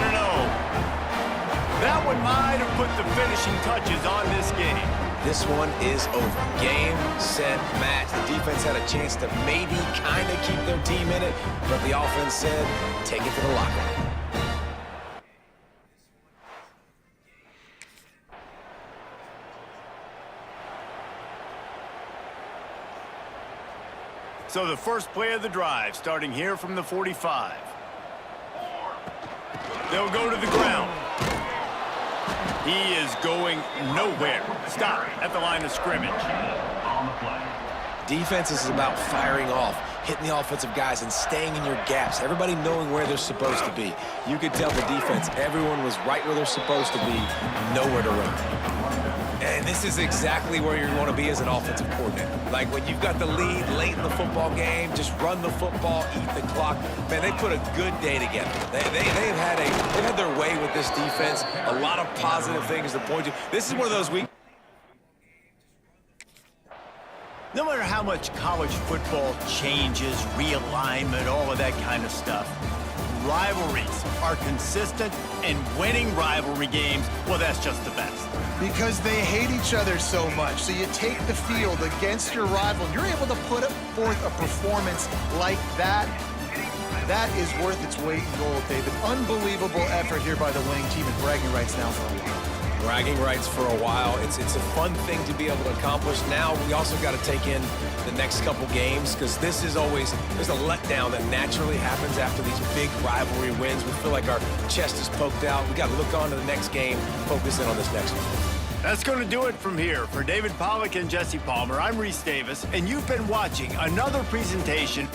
S1: That one might have put the finishing touches on this game.
S2: This one is over. Game, set, match. The defense had a chance to maybe kind of keep their team in it, but the offense said, take it to the locker room.
S1: So the first play of the drive, starting here from the 45. They'll go to the ground. He is going nowhere. Stop at the line of scrimmage.
S2: Defense is about firing off, hitting the offensive guys, and staying in your gaps. Everybody knowing where they're supposed to be. You could tell the defense, everyone was right where they're supposed to be, nowhere to run. And this is exactly where you want to be as an offensive coordinator. Like when you've got the lead late in the football game, just run the football, eat the clock. Man, they put a good day together. They've had their way with this defense. A lot of positive things to point to. This is one of those weeks.
S1: No matter how much college football changes, realignment, all of that kind of stuff, rivalries are consistent, and winning rivalry games, well, that's just the best.
S3: Because they hate each other so much. So you take the field against your rival, and you're able to put forth a performance like that. That is worth its weight in gold, David. Unbelievable effort here by the winning team, and bragging rights now for a while.
S2: Bragging rights for a while. It's a fun thing to be able to accomplish. Now we also got to take in the next couple games, because this is always, there's a letdown that naturally happens after these big rivalry wins. We feel like our chest is poked out. We got to look on to the next game, focus in on this next one.
S1: That's going to do it from here. For David Pollack and Jesse Palmer, I'm Reese Davis, and you've been watching another presentation.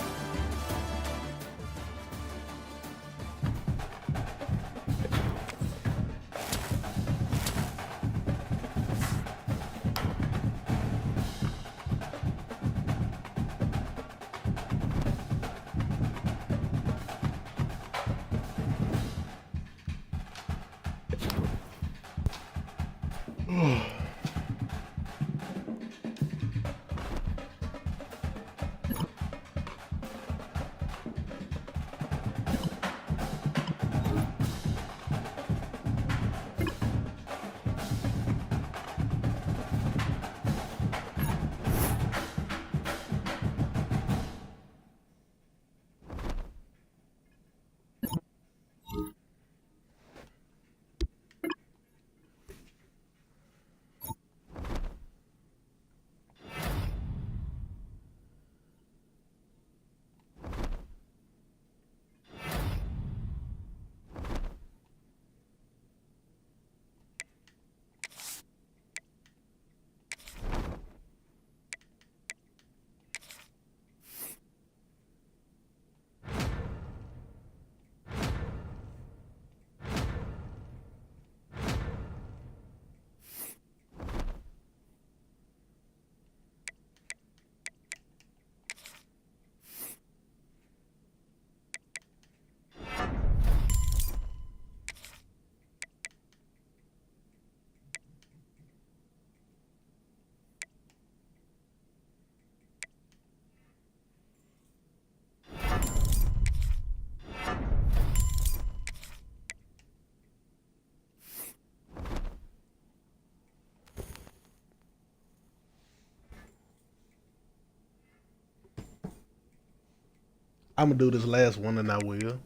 S4: I'm gonna do this last one, and I will.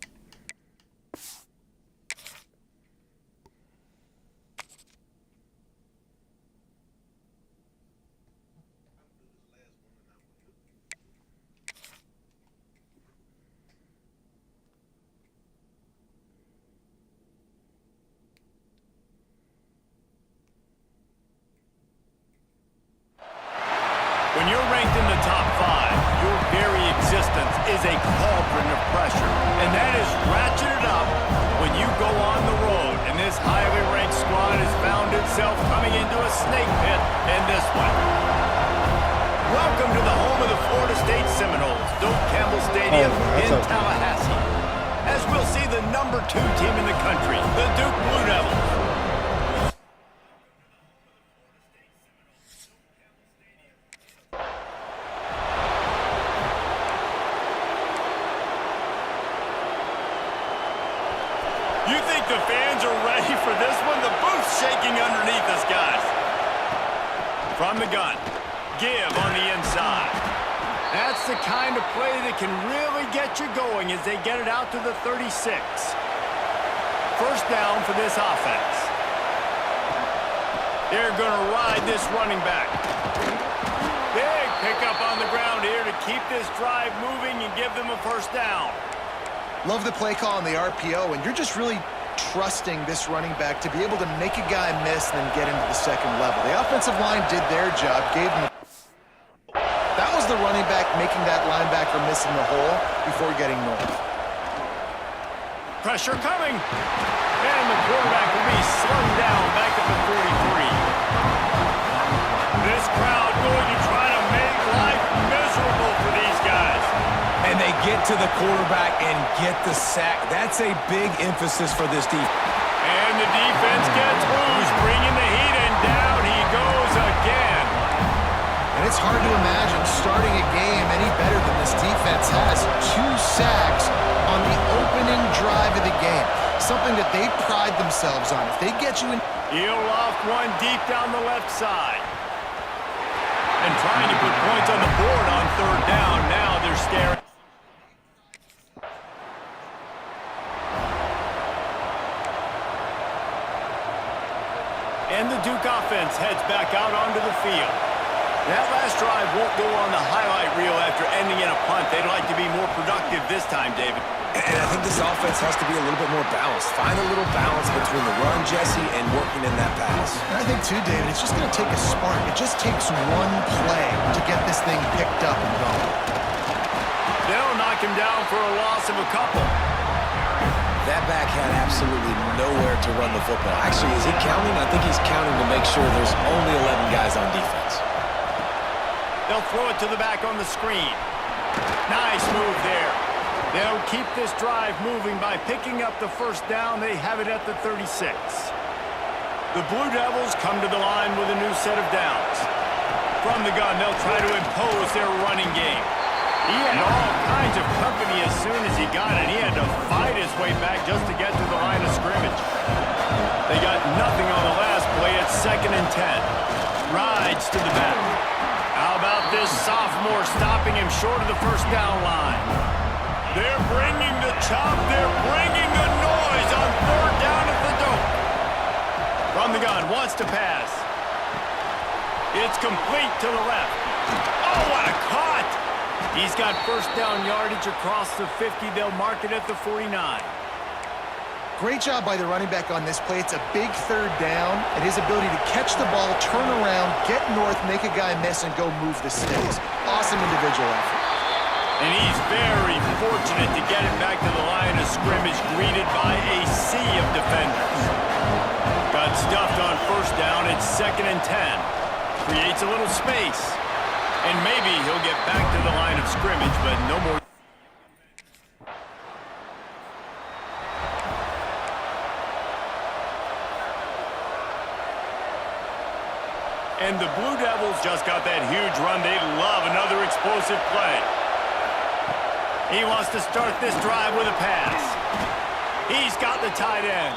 S1: When you're ranked in the top 5, your very existence is a cauldron of pressure, and that is ratcheted up when you go on the road, and this highly ranked squad has found itself coming into a snake pit in this one. Welcome to the home Tallahassee, as we'll see the number 2 team in the country, the Duke Blue Devils. You think the fans are ready for this one? The booth's shaking underneath us, guys. From the gun, give on the inside. That's the kind of play that can really get you going as they get it out to the 36. First down for this offense. They're going to ride this running back. Big pickup on the ground here to keep this drive moving and give them a first down.
S3: Love the play call on the RPO, and you're just really trusting this running back to be able to make a guy miss and then get into the second level. The offensive line did their job, gave him. That was the running back making that linebacker miss in the hole before getting north.
S1: Pressure coming. And the quarterback will be slung down back at the 43. This crowd going to try to make life miserable for these guys.
S2: And they get to the quarterback and get the sack. That's a big emphasis for this defense.
S1: And the defense gets loose, bringing the heat, and down he goes again.
S3: And it's hard to imagine starting a game any better than this defense has. 2 sacks on the opening drive of the game. Something that they pride themselves on. If they get you in...
S1: He'll loft one deep down the left side. And trying to put points on the board on third down. Now they're staring. And the Duke offense heads back out onto the field. That last drive won't go on the highlight reel after ending in a punt. They'd like to be more productive this time, David.
S2: And I think this offense has to be a little bit more balanced. Find a little balance between the run, Jesse, and working in that pass.
S3: And I think, too, David, it's just going to take a spark. It just takes one play to get this thing picked up and going.
S1: They'll knock him down for a loss of a couple.
S2: That back had absolutely nowhere to run the football. Actually, is he counting? I think he's counting to make sure there's only 11 guys on defense.
S1: They'll throw it to the back on the screen. Nice move there. They'll keep this drive moving by picking up the first down. They have it at the 36. The Blue Devils come to the line with a new set of downs. From the gun, they'll try to impose their running game. He had all kinds of company as soon as he got it. He had to fight his way back just to get to the line of scrimmage. They got nothing on the last play. It's 2nd and 10. Rides to the back. How about this sophomore stopping him short of the first down line? They're bringing the chop. They're bringing the noise on third down at the Doak. From the gun, wants to pass. It's complete to the left. Oh, what a caught! He's got first down yardage across the 50. They'll mark it at the 49.
S3: Great job by the running back on this play. It's a big third down, and his ability to catch the ball, turn around, get north, make a guy miss, and go move the sticks. Awesome individual effort.
S1: And he's very fortunate to get it back to the line of scrimmage, greeted by a sea of defenders. Got stuffed on first down. It's 2nd and 10. Creates a little space. And maybe he'll get back to the line of scrimmage, but no more. And the Blue Devils just got that huge run. They love another explosive play. He wants to start this drive with a pass. He's got the tight end.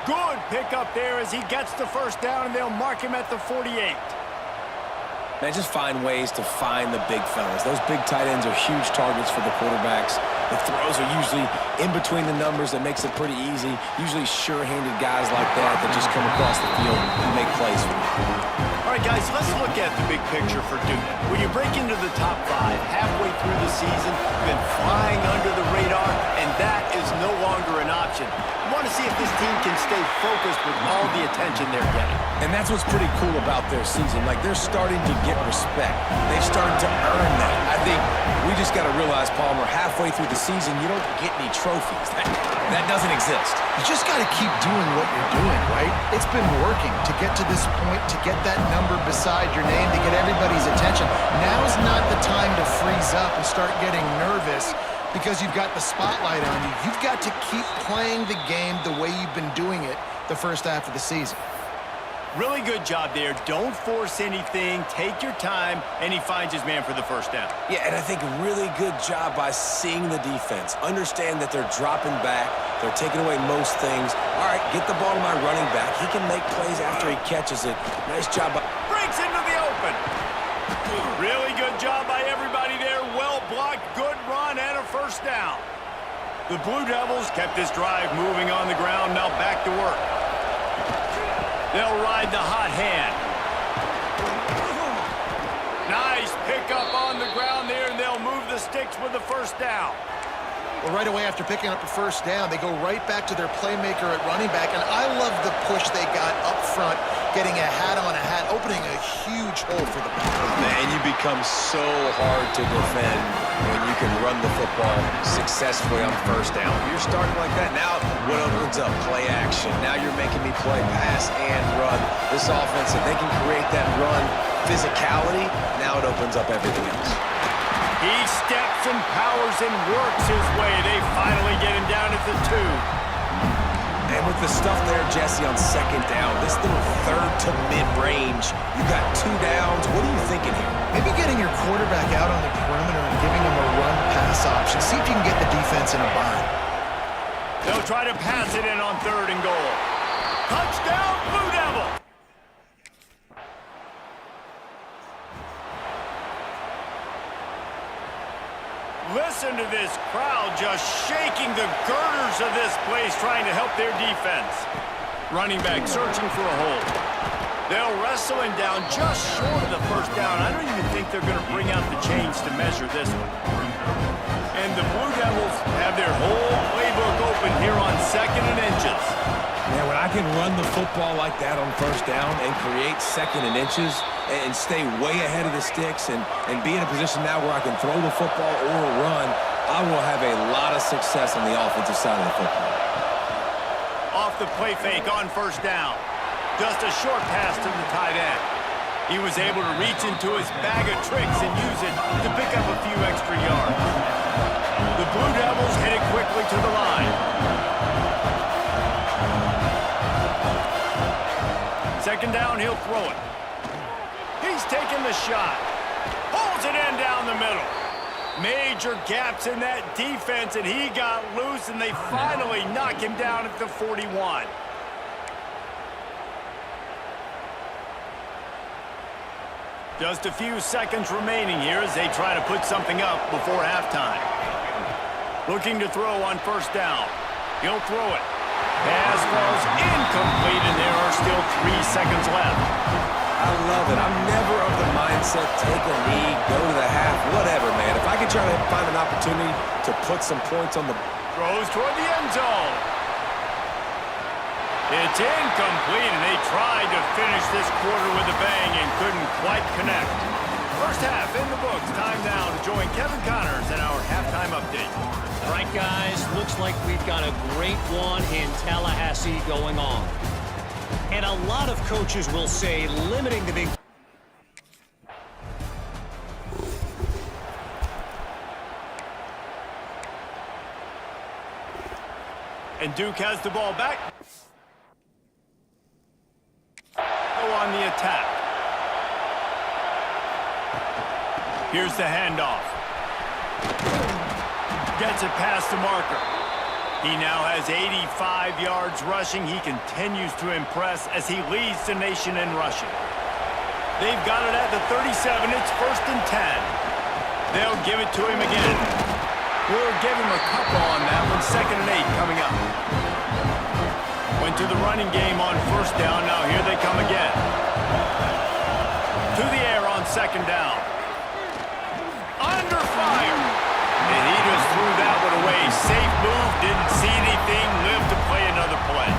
S1: Good pickup there as he gets the first down, and they'll mark him at the 48.
S2: Man, just find ways to find the big fellas. Those big tight ends are huge targets for the quarterbacks. The throws are usually in between the numbers. That makes it pretty easy. Usually sure-handed guys like that just come across the field and make plays for you.
S1: All right, guys, let's look at the big picture for Duke. When you break into the top 5 halfway through the season, you've been flying under the radar, and that is no longer an option. You want to see if this team can stay focused with all the attention they're getting.
S2: And that's what's pretty cool about their season. Like, they're starting to get respect. They've started to earn that. I think we just got to realize, Palmer, halfway through the season, you don't get any trophies. That doesn't exist.
S3: You just got to keep doing what you're doing, right? It's been working to get to this point, to get that number beside your name, to get everybody's attention. Now's not the time to freeze up and start getting nervous because you've got the spotlight on you. You've got to keep playing the game the way you've been doing it the first half of the season.
S1: Really good job there. Don't force anything. Take your time, and he finds his man for the first down.
S2: Yeah, and I think really good job by seeing the defense. Understand that they're dropping back. They're taking away most things. All right, get the ball to my running back. He can make plays after he catches it. Nice job by...
S1: Breaks into the open. Really good job by everybody there. Well blocked, good run, and a first down. The Blue Devils kept this drive moving on the ground. Now back to work. They'll ride the hot hand. Nice pickup on the ground there, and they'll move the sticks with the first down.
S3: Well, right away after picking up a first down, they go right back to their playmaker at running back, and I love the push they got up front, getting a hat on a hat, opening a huge hole for the ball.
S2: Man, you become so hard to defend when you can run the football successfully on first down. You're starting like that. Now, what opens up? Play action. Now you're making me play pass and run. This offense, if they can create that run physicality, now it opens up everything else.
S1: He steps and powers and works his way. They finally get him down at the 2.
S2: And with the stuff there, Jesse, on second down, this little third to mid-range, you got 2 downs. What are you thinking here?
S3: Maybe getting your quarterback out on the perimeter and giving him a run-pass option. See if you can get the defense in a bind.
S1: They'll try to pass it in on 3rd and goal. Touchdown, Blue Devils! Listen to this crowd just shaking the girders of this place, trying to help their defense. Running back searching for a hole. They'll wrestle him down just short of the first down. I don't even think they're going to bring out the chains to measure this one. And the Blue Devils have their whole playbook open here on 2nd and inches.
S2: Man, when I can run the football like that on first down and create 2nd and inches and stay way ahead of the sticks and be in a position now where I can throw the football or run, I will have a lot of success on the offensive side of the football.
S1: Off the play fake on first down. Just a short pass to the tight end. He was able to reach into his bag of tricks and use it to pick up a few extra yards. The Blue Devils headed quickly to the line. 2nd down, he'll throw it. He's taking the shot. Pulls it in down the middle. Major gaps in that defense, and he got loose, and they finally knock him down at the 41. Just a few seconds remaining here as they try to put something up before halftime. Looking to throw on first down. He'll throw it. Pass falls incomplete, and there are still 3 seconds left.
S2: I love it. I'm never of the mindset, take a knee, go to the half, whatever, man. If I can try to find an opportunity to put some points on the...
S1: Throws toward the end zone. It's incomplete, and they tried to finish this quarter with a bang and couldn't quite connect. First half in the books. Time now to join Kevin Connors in our halftime update.
S6: All right, guys, looks like we've got a great one in Tallahassee going on. And a lot of coaches will say limiting the big...
S1: And Duke has the ball back. Go on the attack. Here's the handoff. Gets it past the marker. He now has 85 yards rushing. He continues to impress as he leads the nation in rushing. They've got it at the 37. It's 1st and 10. They'll give it to him again. We'll give him a couple on that one. 2nd and 8 coming up. Went to the running game on first down. Now here they come again. To the air on 2nd down. Under fire. And he just threw that one away. Safe move. Didn't see anything. Lived to play another play.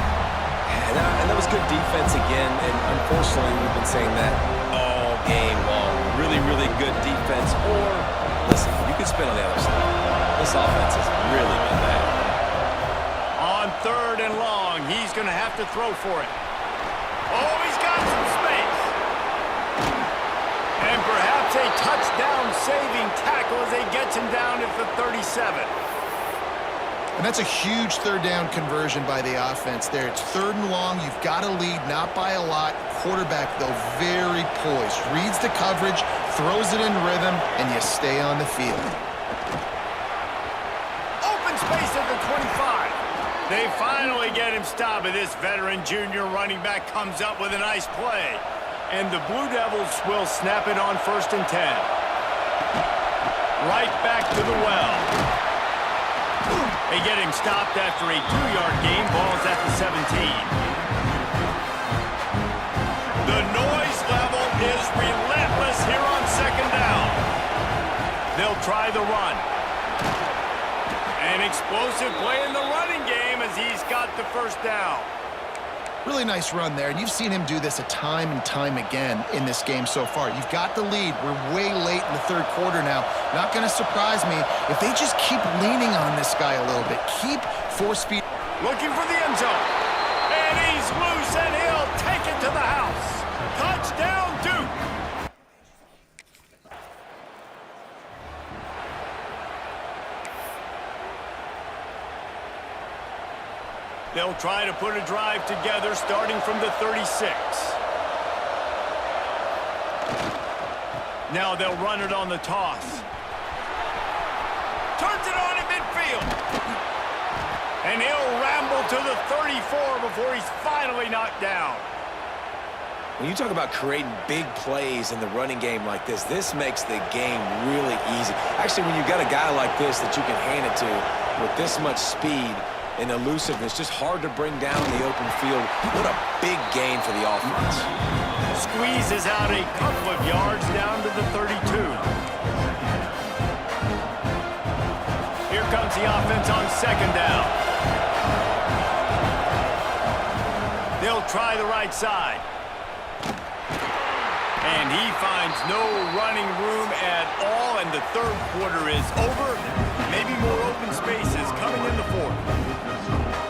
S2: And that was good defense again. And unfortunately, we've been saying that all game long. Really, really good defense. Or, listen, you could spin on the other side. This offense has really been bad.
S1: On 3rd and long, he's going to have to throw for it. Oh, he's got some space. And perhaps a touchdown-saving tackle as he gets him down at the 37.
S3: And that's a huge third down conversion by the offense there. It's 3rd and long. You've got to lead, not by a lot. Quarterback, though, very poised. Reads the coverage, throws it in rhythm, and you stay on the field.
S1: Open space at the 25. They finally get him stopped, and this veteran junior running back comes up with a nice play. And the Blue Devils will snap it on 1st and 10. Right back to the well. They get him stopped after a 2-yard gain. Ball's at the 17. The noise level is relentless here on 2nd down. They'll try the run. An explosive play in the running game as he's got the 1st down.
S3: Really nice run there, and you've seen him do this a time and time again in this game so far. You've got the lead. We're way late in the 3rd quarter now. Not going to surprise me if they just keep leaning on this guy a little bit. Keep 4-speed.
S1: Looking for the end zone. And he's loose, and he'll take it to the house. Touchdown, Duke. They'll try to put a drive together starting from the 36. Now they'll run it on the toss. Turns it on in midfield. And he'll ramble to the 34 before he's finally knocked down.
S2: When you talk about creating big plays in the running game like this, this makes the game really easy. Actually, when you've got a guy like this that you can hand it to with this much speed and elusiveness, just hard to bring down in the open field. What a big gain for the offense.
S1: Squeezes out a couple of yards down to the 32. Here comes the offense on 2nd down. They'll try the right side. And he finds no running room at all, and the 3rd quarter is over. Maybe more open spaces coming in the 4th.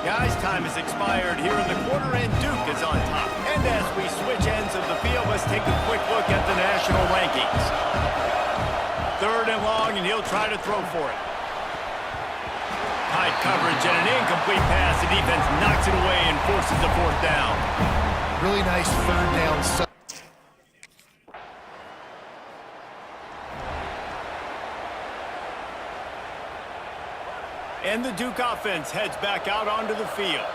S1: Guys, time has expired here in the quarter, and Duke is on top. And as we switch ends of the field, let's take a quick look at the national rankings. 3rd and long, and he'll try to throw for it. Tight coverage and an incomplete pass. The defense knocks it away and forces the 4th down.
S3: Really nice 3rd down.
S1: And the Duke offense heads back out onto the field.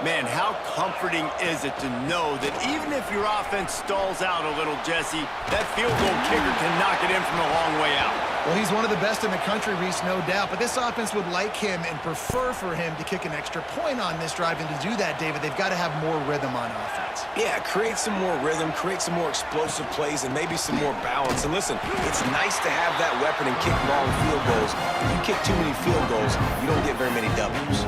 S1: Man, how comforting is it to know that even if your offense stalls out a little, Jesse, that field goal kicker can knock it in from a long way out.
S3: Well, he's one of the best in the country, Reese, no doubt. But this offense would like him and prefer for him to kick an extra point on this drive. And to do that, David, they've got to have more rhythm on offense.
S2: Yeah, create some more rhythm, create some more explosive plays, and maybe some more balance. And listen, it's nice to have that weapon and kick long field goals. If you kick too many field goals, you don't get very many W's.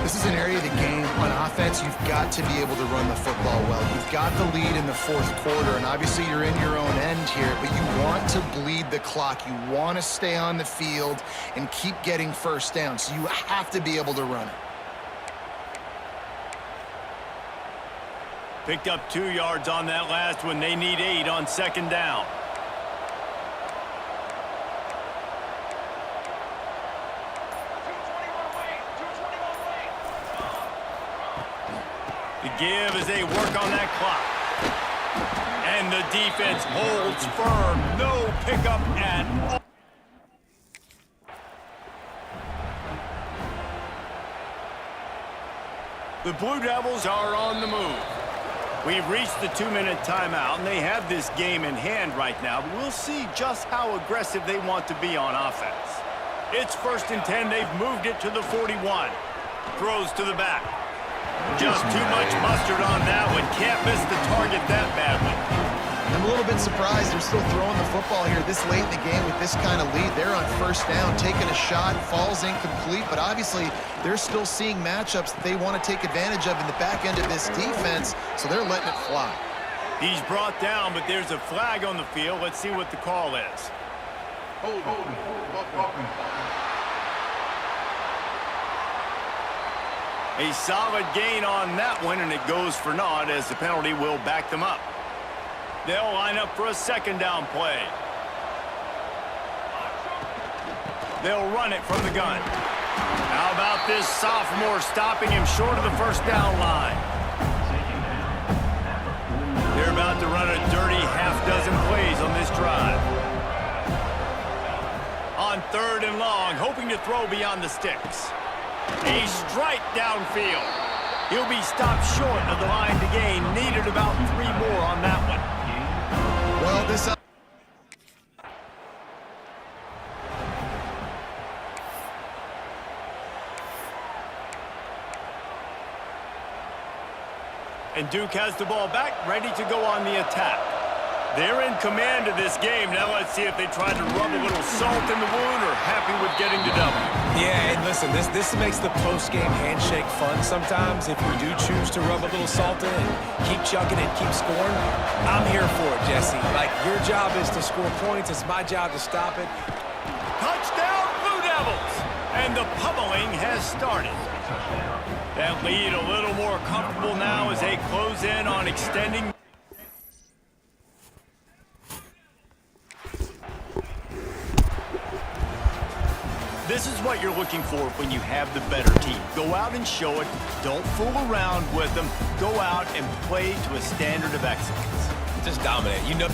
S3: This is an area of the game on offense you've got to be able to run the football well. You've got the lead in the 4th quarter, and obviously you're in your own end here, but you want to bleed the clock. You want to stay on the field and keep getting 1st down, so you have to be able to run it.
S1: Picked up 2 yards on that last one. They need 8 on 2nd down. The give as they work on that clock. And the defense holds firm. No pickup at all. The Blue Devils are on the move. We've reached the 2-minute timeout, and they have this game in hand right now. But we'll see just how aggressive they want to be on offense. It's 1st and 10. They've moved it to the 41. Throws to the back. Just too much mustard on that one. Can't miss the target that badly.
S3: I'm a little bit surprised they're still throwing the football here this late in the game with this kind of lead. They're on 1st down, taking a shot, falls incomplete, but obviously they're still seeing matchups that they want to take advantage of in the back end of this defense, so they're letting it fly.
S1: He's brought down, but there's a flag on the field. Let's see what the call is. A solid gain on that one, and it goes for naught as the penalty will back them up. They'll line up for a 2nd down play. They'll run it from the gun. How about this sophomore stopping him short of the first down line? They're about to run a dirty half-dozen plays on this drive. On 3rd and long, hoping to throw beyond the sticks. A strike downfield. He'll be stopped short of the line to gain. Needed about 3 more on that one.
S3: Well, this...
S1: And Duke has the ball back, ready to go on the attack. They're in command of this game. Now let's see if they try to rub a little salt in the wound or happy with getting the W.
S2: Yeah, and listen, this makes the post-game handshake fun sometimes. If you do choose to rub a little salt in and keep chugging and keep scoring, I'm here for it, Jesse. Like, your job is to score points. It's my job to stop it.
S1: Touchdown, Blue Devils! And the pummeling has started. That lead a little more comfortable now as they close in on extending. This is what you're looking for when you have the better team. Go out and show it. Don't fool around with them. Go out and play to a standard of excellence.
S2: Just dominate. You know...